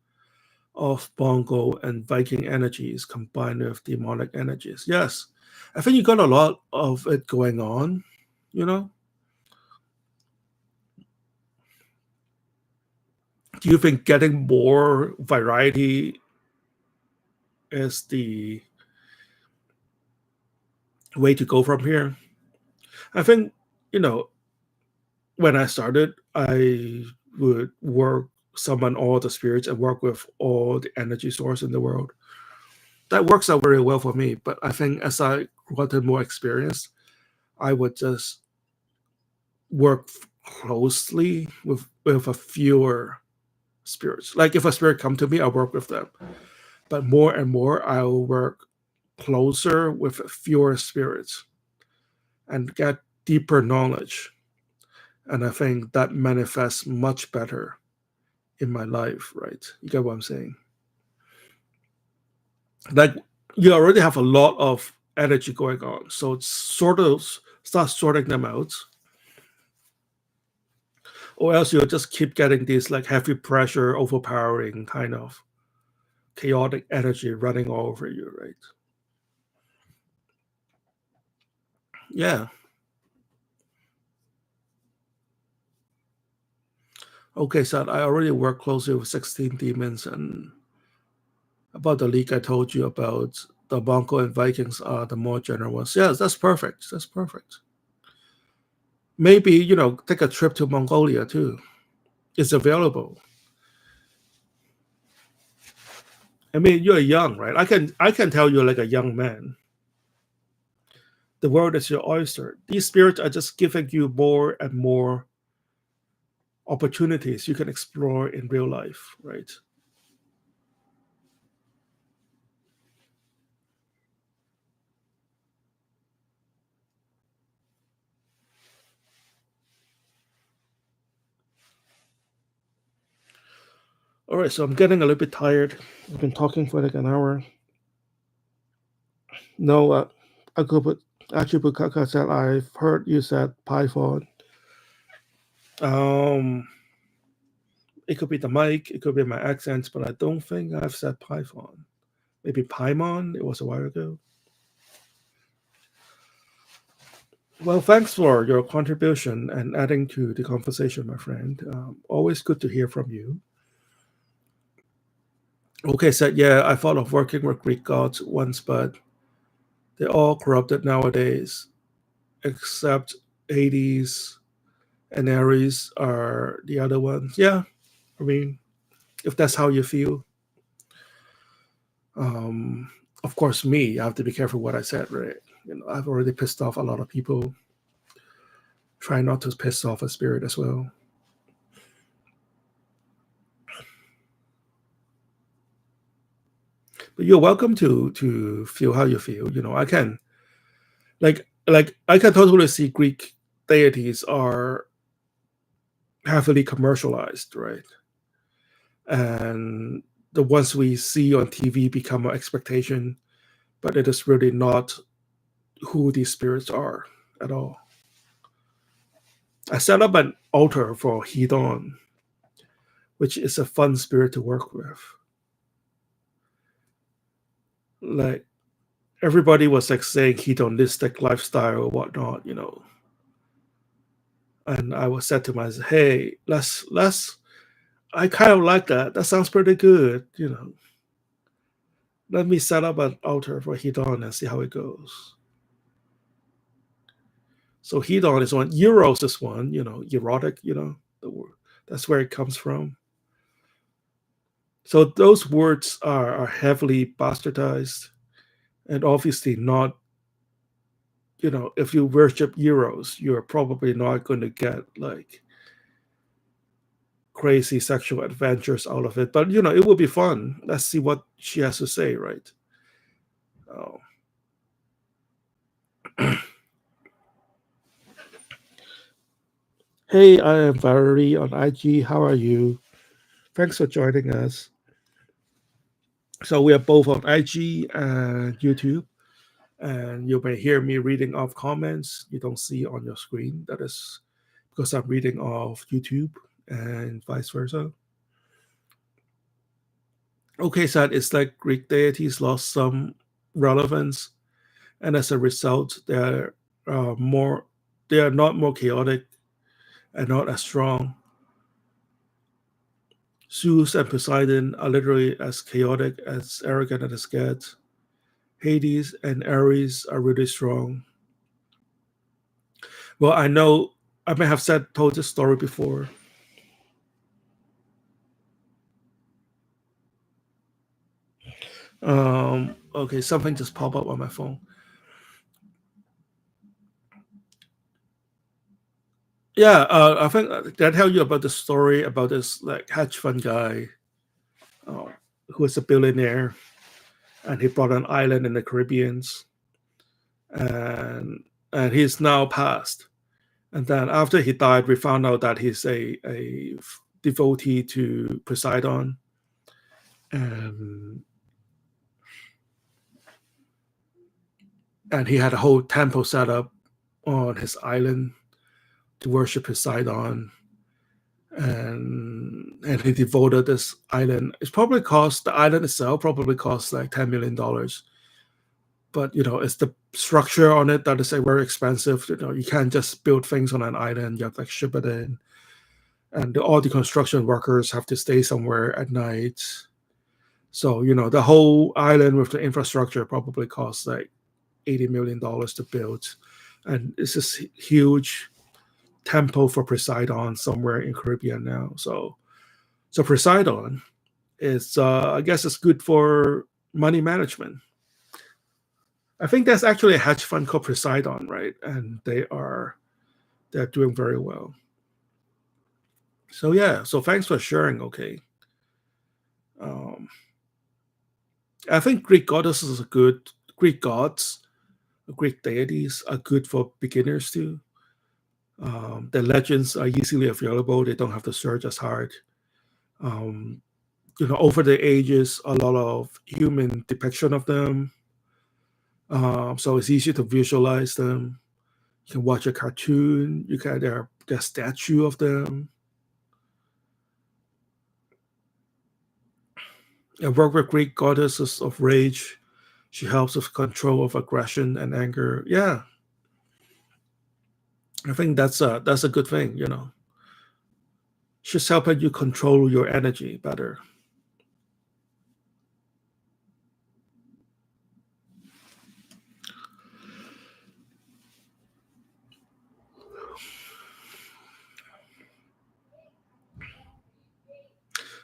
Speaker 1: of Bongo and Viking energies combined with demonic energies. Yes, I think you got a lot of it going on, you know? Do you think getting more variety is the way to go from here? I think, you know, when I started, I would summon all the spirits and work with all the energy source in the world. That works out very well for me. But I think as I gotten more experience, I would just work closely with a fewer spirits. Like if a spirit come to me, I'll work with them. But more and more, I'll work closer with fewer spirits and get deeper knowledge. And I think that manifests much better in my life, right? You get what I'm saying? Like you already have a lot of energy going on. So it's sort of start sorting them out. Or else you'll just keep getting these like heavy pressure, overpowering kind of chaotic energy running all over you, right? Yeah. Okay, so I already work closely with 16 demons, and about the league I told you about, the Bonko and Vikings are the more general ones. Yes, that's perfect. That's perfect. Maybe, take a trip to Mongolia too. It's available. I mean, you're young, right? I can tell you're like a young man. The world is your oyster. These spirits are just giving you more and more opportunities you can explore in real life, right? All right, so I'm getting a little bit tired. I've been talking for like an hour. No, Akubut Achibukaka said, I've heard you said Python. Um, it could be the mic, it could be my accents, but I don't think I've said Python. Maybe Paimon, it was a while ago. Well, thanks for your contribution and adding to the conversation, my friend. Always good to hear from you. Okay, said, yeah, I thought of working with Greek gods once, but they're all corrupted nowadays, except Hades and Ares are the other ones. Yeah, I mean, if that's how you feel. Um, of course, me, I have to be careful what I said, right? I've already pissed off a lot of people. Try not to piss off a spirit as well. But you're welcome to feel how you feel. I can I can totally see Greek deities are heavily commercialized, right? And the ones we see on TV become an expectation, but it is really not who these spirits are at all. I set up an altar for Hedon, which is a fun spirit to work with. Like everybody was like saying hedonistic lifestyle or whatnot. And I was said to myself, hey, let's I kind of like that. That sounds pretty good. Let me set up an altar for Hedon and see how it goes. So Hedon is one, Eros is one, erotic, the word. That's where it comes from. So those words are heavily bastardized and obviously not if you worship euros, you're probably not going to get like crazy sexual adventures out of it. But it will be fun. Let's see what she has to say, right? Oh. Hey, I am Valerie on IG. How are you? Thanks for joining us. So we are both on IG and YouTube, and you may hear me reading off comments you don't see on your screen. That is because I'm reading off YouTube and vice versa. Okay, so it's like Greek deities lost some relevance, and as a result, they are not more chaotic and not as strong. Zeus and Poseidon are literally as chaotic, as arrogant as it gets. Hades and Ares are really strong. Well, I know I may have told this story before. Okay, something just popped up on my phone. Yeah, I think did I tell you about the story about this like hedge fund guy uh, who was a billionaire, and he bought an island in the Caribbeans, and he's now passed. And then after he died, we found out that he's a devotee to Poseidon, and he had a whole temple set up on his island to worship Poseidon, and he devoted this island. The island itself probably cost like $10 million, but it's the structure on it that is like very expensive. You can't just build things on an island. You have to like ship it in, and all the construction workers have to stay somewhere at night. So the whole island with the infrastructure probably costs like $80 million to build, and it's this huge temple for Poseidon somewhere in Caribbean now. So Poseidon is, I guess, it's good for money management. I think there's actually a hedge fund called Poseidon, right? And they're doing very well. So yeah, so thanks for sharing. Okay, um, I think Greek goddesses are good. Greek gods, Greek deities are good for beginners too. The legends are easily available. They don't have to search as hard. Um, over the ages, a lot of human depiction of them. So it's easy to visualize them. You can watch a cartoon. There's statue of them. I work with Greek goddesses of rage. She helps with control of aggression and anger. Yeah, I think that's a good thing. She's helping you control your energy better.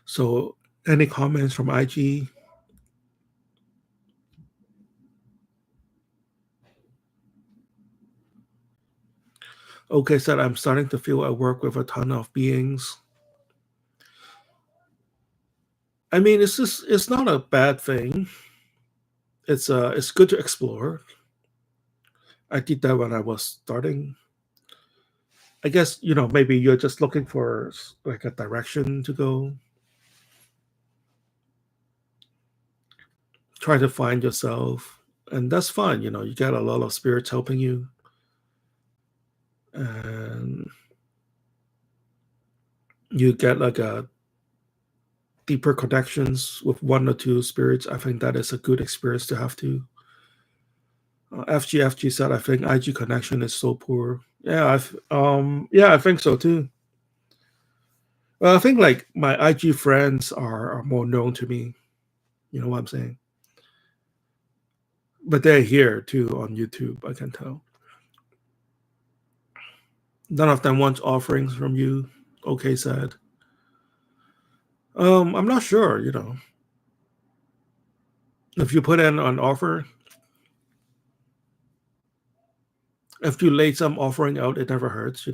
Speaker 1: So, any comments from IG? Okay, said I'm starting to feel I work with a ton of beings. I mean, it's not a bad thing. It's good to explore. I did that when I was starting. I guess maybe you're just looking for like a direction to go. Try to find yourself, and that's fine. You get a lot of spirits helping you, and you get like a deeper connections with one or two spirits. I think that is a good experience to have too. FGFG said, I think IG connection is so poor. Yeah, I think so too. Well, I think like my IG friends are more known to me. You know what I'm saying? But they're here too on YouTube. I can tell. None of them want offerings from you. Okay, said. I'm not sure. If you put in an offer, If you lay some offering out, it never hurts,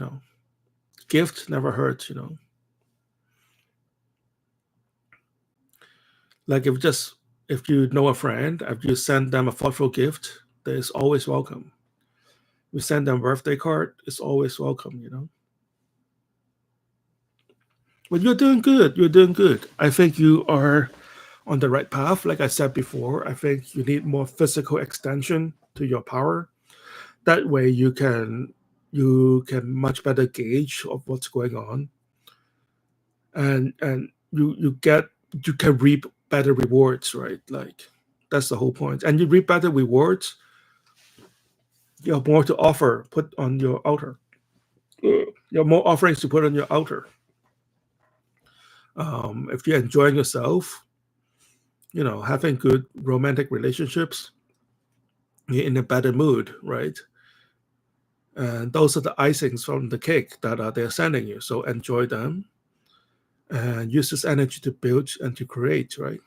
Speaker 1: Gift never hurts, Like if you know a friend, if you send them a thoughtful gift, that is always welcome. You send them a birthday card, it's always welcome. But you're doing good. You're doing good. I think you are on the right path. Like I said before, I think you need more physical extension to your power. That way you can much better gauge of what's going on, and you can reap better rewards, right? Like that's the whole point. And you reap better rewards, you have more to offer, put on your altar. You have more offerings to put on your altar. If you're enjoying yourself, having good romantic relationships, you're in a better mood, right? And those are the icings from the cake that they're sending you. So enjoy them and use this energy to build and to create, right?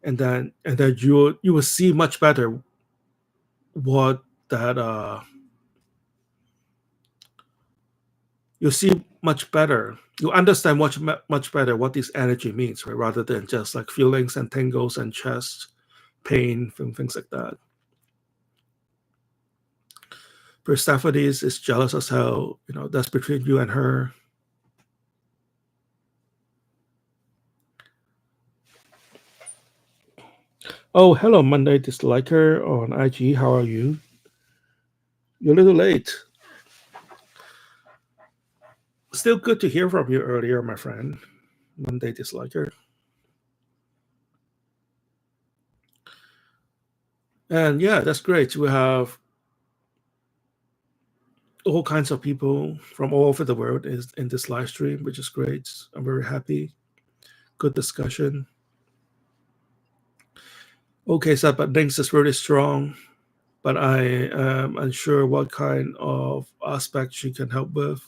Speaker 1: And then you will see much better what that you'll see much better. You understand much better what this energy means, right? Rather than just like feelings and tingles and chest pain and things like that. Persephone is jealous as hell. That's between you and her. Oh, hello, Monday Disliker on IG. How are you? You're a little late. Still good to hear from you earlier, my friend. Monday Disliker. And yeah, that's great. We have all kinds of people from all over the world is in this live stream, which is great. I'm very happy. Good discussion. Okay, so but links is really strong, but I am unsure what kind of aspect she can help with.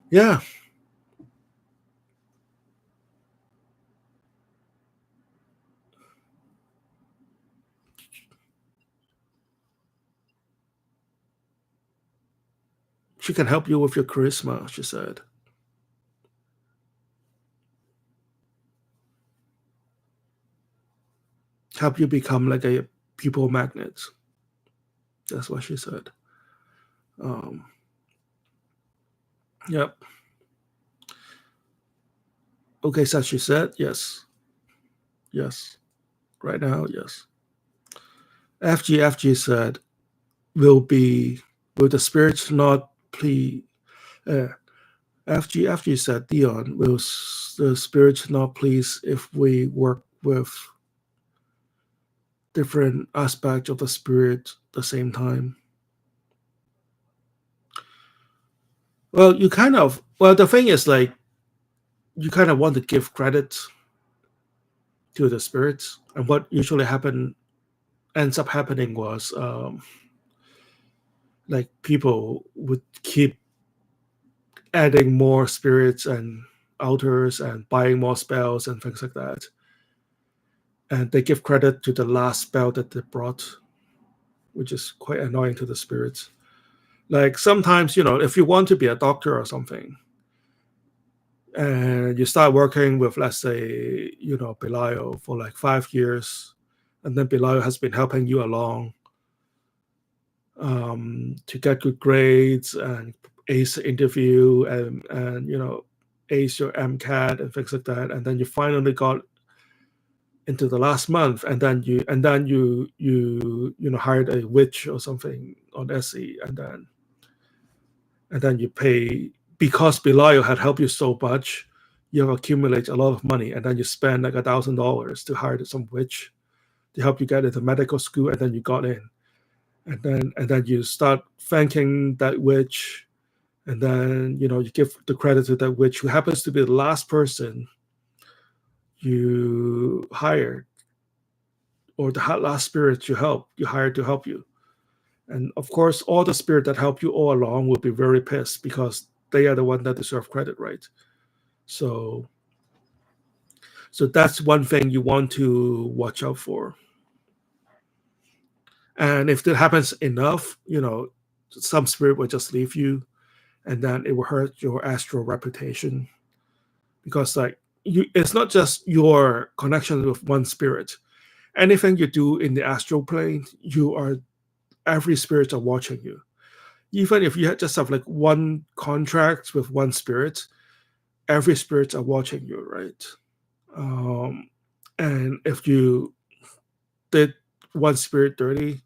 Speaker 1: Yeah. She can help you with your charisma, she said. Help you become like a people magnet. That's what she said. Um, yep. Okay, so she said, yes. Yes. Right now, yes. FG said, will the spirits not please? FG said, Dion, will the spirits not please if we work with different aspects of the spirit at the same time? Well, the thing is, like, you kind of want to give credit to the spirits, and what usually ends up happening was, like, people would keep adding more spirits and altars and buying more spells and things like that, and they give credit to the last spell that they brought, which is quite annoying to the spirits. Like sometimes, if you want to be a doctor or something, and you start working with, let's say, Belial for like 5 years, and then Belial has been helping you along to get good grades and ace the interview and ace your MCAT and things like that, and then you finally got into the last month, and then you hired a witch or something on Etsy, and then you pay because Belial had helped you so much. You have accumulated a lot of money, and then you spend like $1,000 to hire some witch to help you get into medical school, and then you got in, and then you start thanking that witch, and then you give the credit to that witch who happens to be the last person you hired, or the last spirit you hired to help you. And of course, all the spirit that helped you all along will be very pissed because they are the one that deserve credit, right? So, so that's one thing you want to watch out for. And if that happens enough, some spirit will just leave you, and then it will hurt your astral reputation, because like it's not just your connection with one spirit. Anything you do in the astral plane, every spirit are watching you. Even if you just have like one contract with one spirit, every spirit are watching you, right? Um, and if you did one spirit dirty,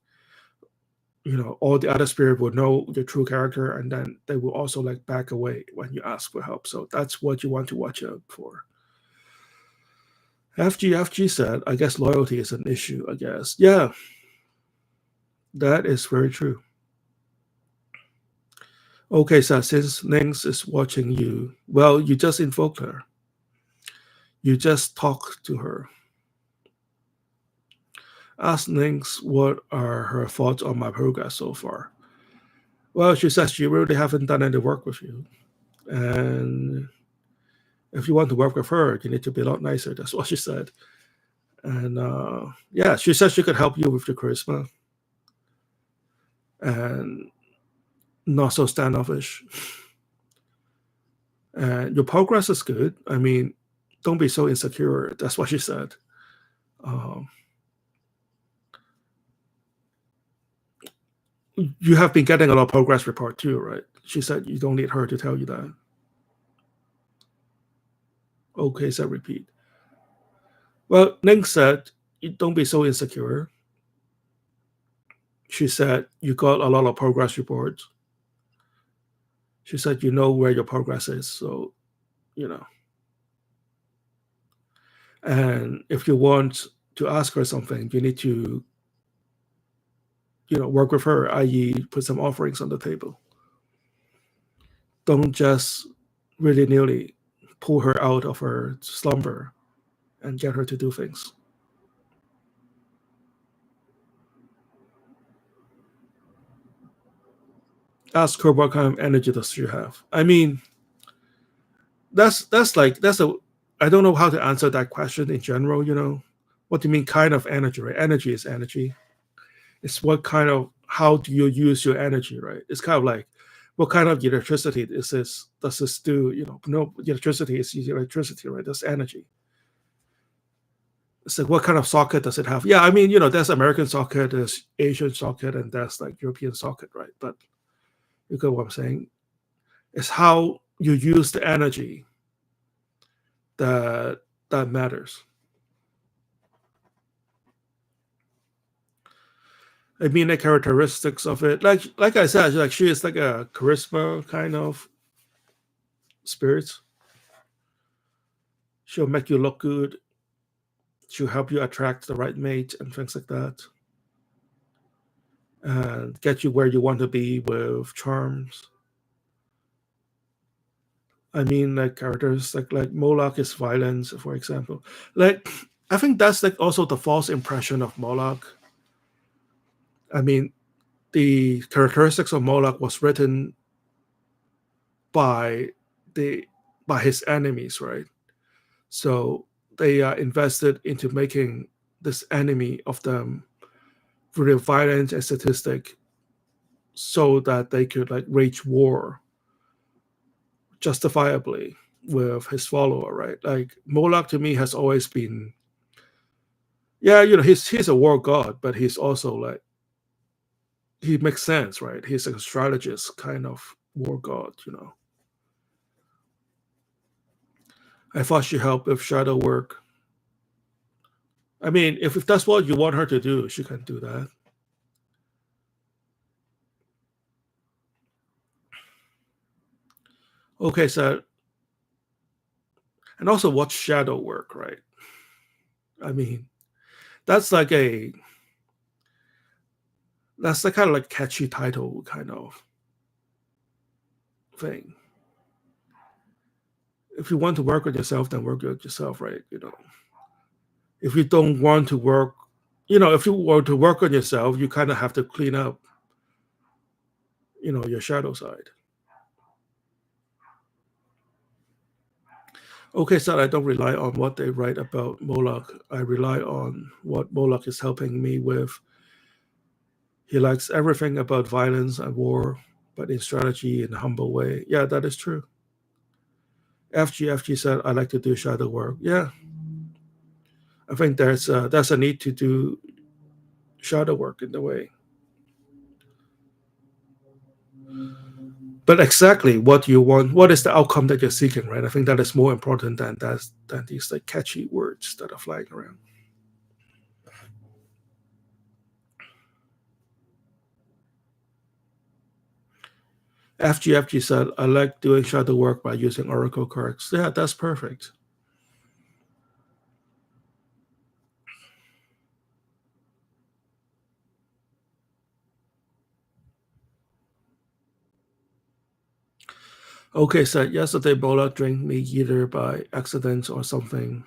Speaker 1: all the other spirit will know your true character, and then they will also like back away when you ask for help. So that's what you want to watch out for. FG said, I guess loyalty is an issue, I guess. Yeah, that is very true. Okay, so since Nings is watching you, well, you just invoked her. You just talk to her. Ask Nings what are her thoughts on my progress so far. Well, she says she really haven't done any work with you. And if you want to work with her, you need to be a lot nicer. That's what she said. And yeah, she says she could help you with your charisma and not so standoffish. And your progress is good. I mean, don't be so insecure. That's what she said. You have been getting a lot of progress report too, right? She said you don't need her to tell you that. Okay, so repeat. Well, Ning said, don't be so insecure. She said, you got a lot of progress reports. She said, you know where your progress is. So, and if you want to ask her something, you need to, work with her, i.e., put some offerings on the table. Don't just really nearly pull her out of her slumber and get her to do things. Ask her what kind of energy does she have. I mean, that's a I don't know how to answer that question in general. What do you mean kind of energy? Right? Energy is energy. It's what kind of how do you use your energy, right? It's kind of like what kind of electricity is this? Does this do? No, electricity is electricity, right? That's energy. It's like what kind of socket does it have? Yeah, I mean, there's American socket, there's Asian socket, and there's like European socket, right? But you get what I'm saying? It's how you use the energy that matters. I mean, the characteristics of it, like I said, like she is like a charisma kind of spirit. She'll make you look good. She'll help you attract the right mate and things like that, and get you where you want to be with charms. I mean, like characters like Moloch is violence, for example. Like, I think that's like also the false impression of Moloch. I mean, the characteristics of Moloch was written by the by his enemies, right? So they are invested into making this enemy of them really violent and sadistic, so that they could like wage war justifiably with his follower, right? Like Moloch to me has always been, yeah, he's a war god, but he's also like he makes sense, right? He's a strategist kind of war god. I thought she helped with shadow work. I mean, if that's what you want her to do, she can do that. Okay, so and also what's shadow work, right? I mean, that's like that's the kind of like catchy title kind of thing. If you want to work with yourself, then work with yourself, right? If you don't want to work, if you want to work on yourself, you kind of have to clean up, your shadow side. Okay, so I don't rely on what they write about Moloch. I rely on what Moloch is helping me with. He likes everything about violence and war, but in strategy in a humble way. Yeah, that is true. FG said, I like to do shadow work. Yeah, I think there's a need to do shadow work in the way. But exactly what you want, what is the outcome that you're seeking, right? I think that is more important than these like catchy words that are flying around. FG said, I like doing shadow work by using oracle cards. Yeah, that's perfect. Okay, said yesterday Bola drank me either by accident or something,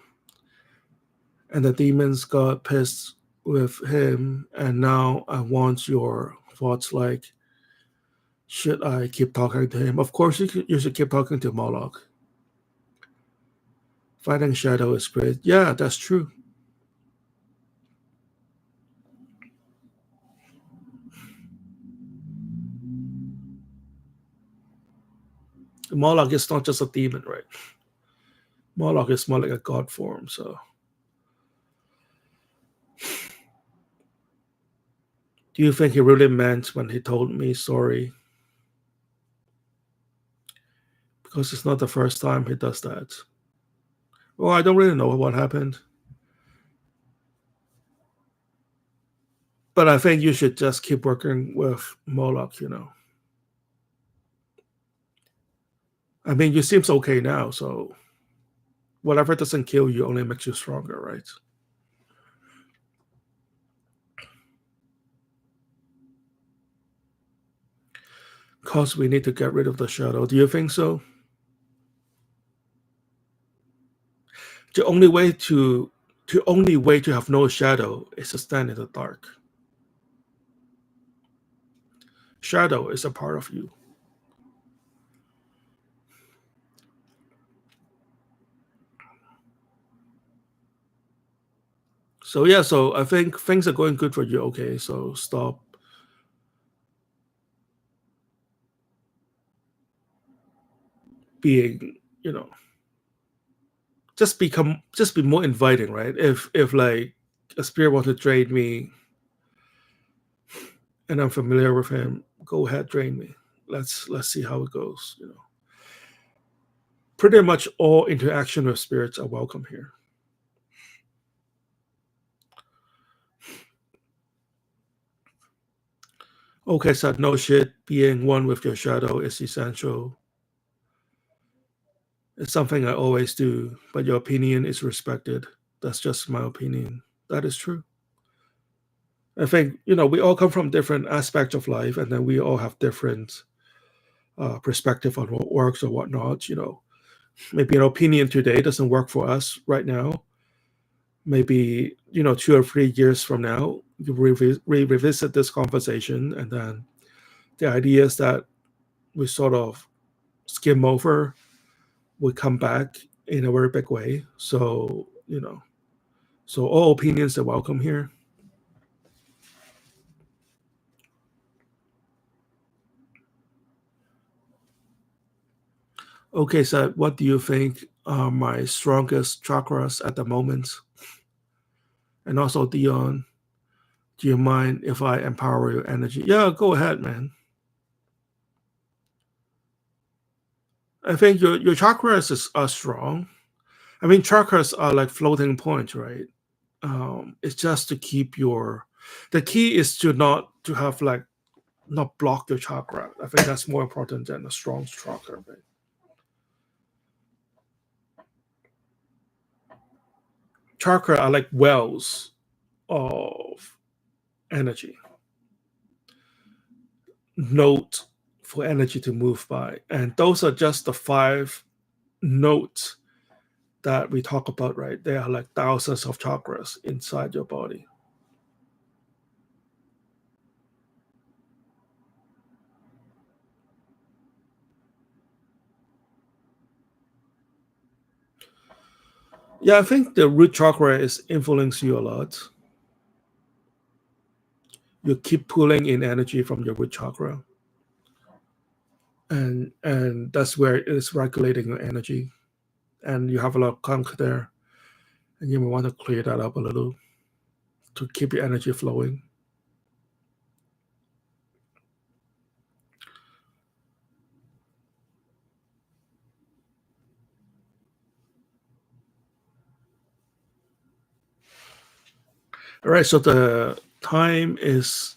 Speaker 1: and the demons got pissed with him, and now I want your thoughts. Like, should I keep talking to him? Of course, you should keep talking to Moloch. Fighting shadow is great. Yeah, that's true. Moloch is not just a demon, right? Moloch is more like a god form. So, do you think he really meant when he told me sorry? Because it's not the first time he does that. Well, I don't really know what happened, but I think you should just keep working with Moloch. I mean, you seems okay now, so whatever doesn't kill you only makes you stronger, right? Because we need to get rid of the shadow. Do you think so? The only way to have no shadow is to stand in the dark. Shadow is a part of you. So yeah, so I think things are going good for you. Okay, so stop being, just be more inviting, right? If like a spirit wants to drain me and I'm familiar with him, go ahead, drain me. Let's see how it goes. Pretty much all interaction with spirits are welcome here. Okay, so no shit. Being one with your shadow is essential. It's something I always do, but your opinion is respected. That's just my opinion. That is true. I think, we all come from different aspects of life, and then we all have different perspective on what works or whatnot. Maybe an opinion today doesn't work for us right now. Maybe, 2 or 3 years from now, you revisit this conversation, and then the ideas that we sort of skim over would come back in a very big way. So, so all opinions are welcome here. Okay, so what do you think are my strongest chakras at the moment? And also, Dion, do you mind if I empower your energy? Yeah, go ahead, man. I think your chakras are strong. I mean, chakras are like floating points, right? It's just to keep your. The key is to have like not block your chakra. I think that's more important than a strong chakra. Right? Chakra are like wells of energy, note for energy to move by, and those are just the 5 notes that we talk about, right? There are like thousands of chakras inside your body. Yeah, I think the root chakra is influencing you a lot. you keep pulling in energy from your root chakra, and that's where it's regulating your energy, and you have a lot of gunk there, and you may want to clear that up a little to keep your energy flowing. All right, so the time is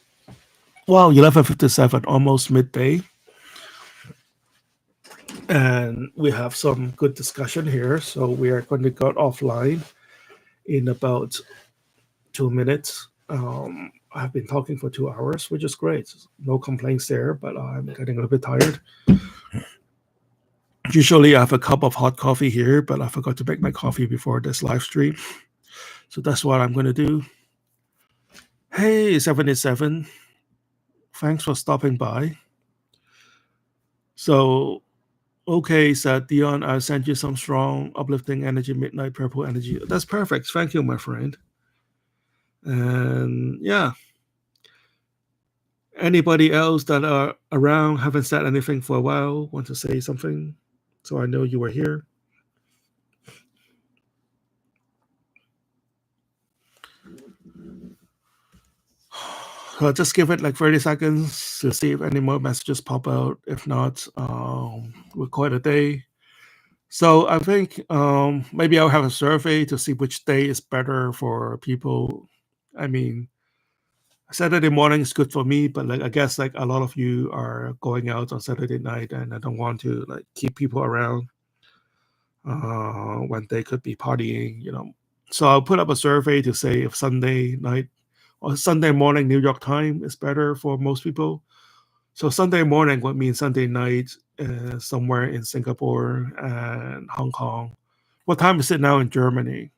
Speaker 1: 11:57, almost midday, and we have some good discussion here. So we are going to go offline in about 2 minutes. I've been talking for 2 hours, which is great. No complaints there, but I'm getting a little bit tired. Usually I have a cup of hot coffee here, but I forgot to make my coffee before this live stream. So that's what I'm going to do. Hey, 77. Thanks for stopping by. So, okay, said Dion, I'll send you some strong, uplifting energy, midnight purple energy. That's perfect. Thank you, my friend. And yeah, anybody else that are around, haven't said anything for a while, want to say something? So I know you were here. Just give it like 30 seconds to see if any more messages pop out. If not, we'll call it a day. So I think maybe I'll have a survey to see which day is better for people. I mean, Saturday morning is good for me, but like I guess like a lot of you are going out on Saturday night, and I don't want to like keep people around when they could be partying. So I'll put up a survey to say if Sunday night or Sunday morning New York time is better for most people. So Sunday morning would mean Sunday night somewhere in Singapore and Hong Kong. What time is it now in Germany?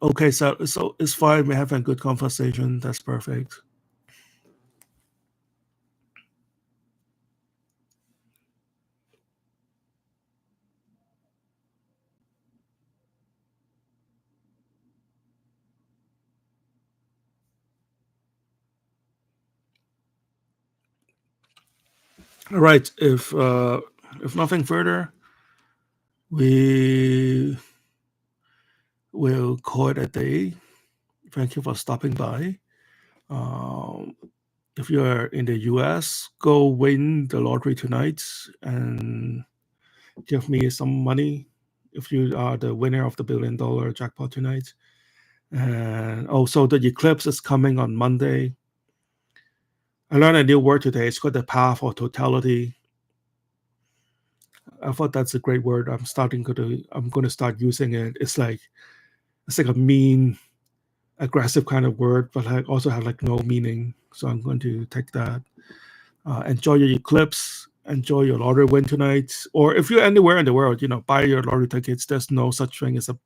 Speaker 1: Okay, so it's fine. We're having a good conversation. That's perfect. All right. If nothing further, we will call it a day. Thank you for stopping by. Um, if you are in the US, go win the lottery tonight and give me some money if you are the winner of the $1 billion jackpot tonight. And also, the eclipse is coming on Monday. I learned a new word today. It's called the path or totality. I thought that's a great word. I'm going to start using it. It's like a mean, aggressive kind of word, but I also have like no meaning. So I'm going to take that. Enjoy your eclipse. Enjoy your lottery win tonight. Or if you're anywhere in the world, buy your lottery tickets. There's no such thing as a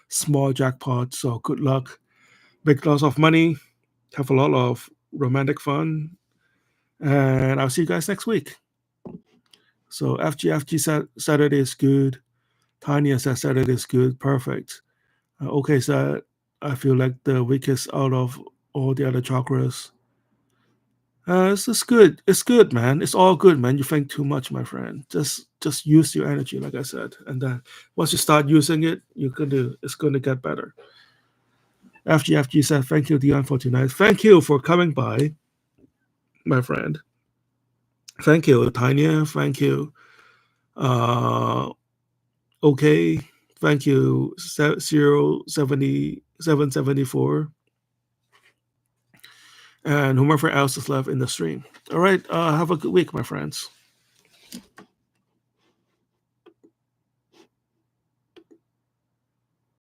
Speaker 1: small jackpot. So good luck. Make lots of money. Have a lot of romantic fun. And I'll see you guys next week. So FGFG said Saturday is good. Tanya said Saturday is good. Perfect. Okay, so I feel like the weakest out of all the other chakras. It's good. It's good, man. It's all good, man. You think too much, my friend. Just use your energy, like I said, and then once you start using it, it's gonna get better. FGFG said, "Thank you, Dion, for tonight. Thank you for coming by, my friend. Thank you, Tanya. Thank you. Uh, okay. Thank you, 07774, and whomever else is left in the stream. All right. Have a good week, my friends."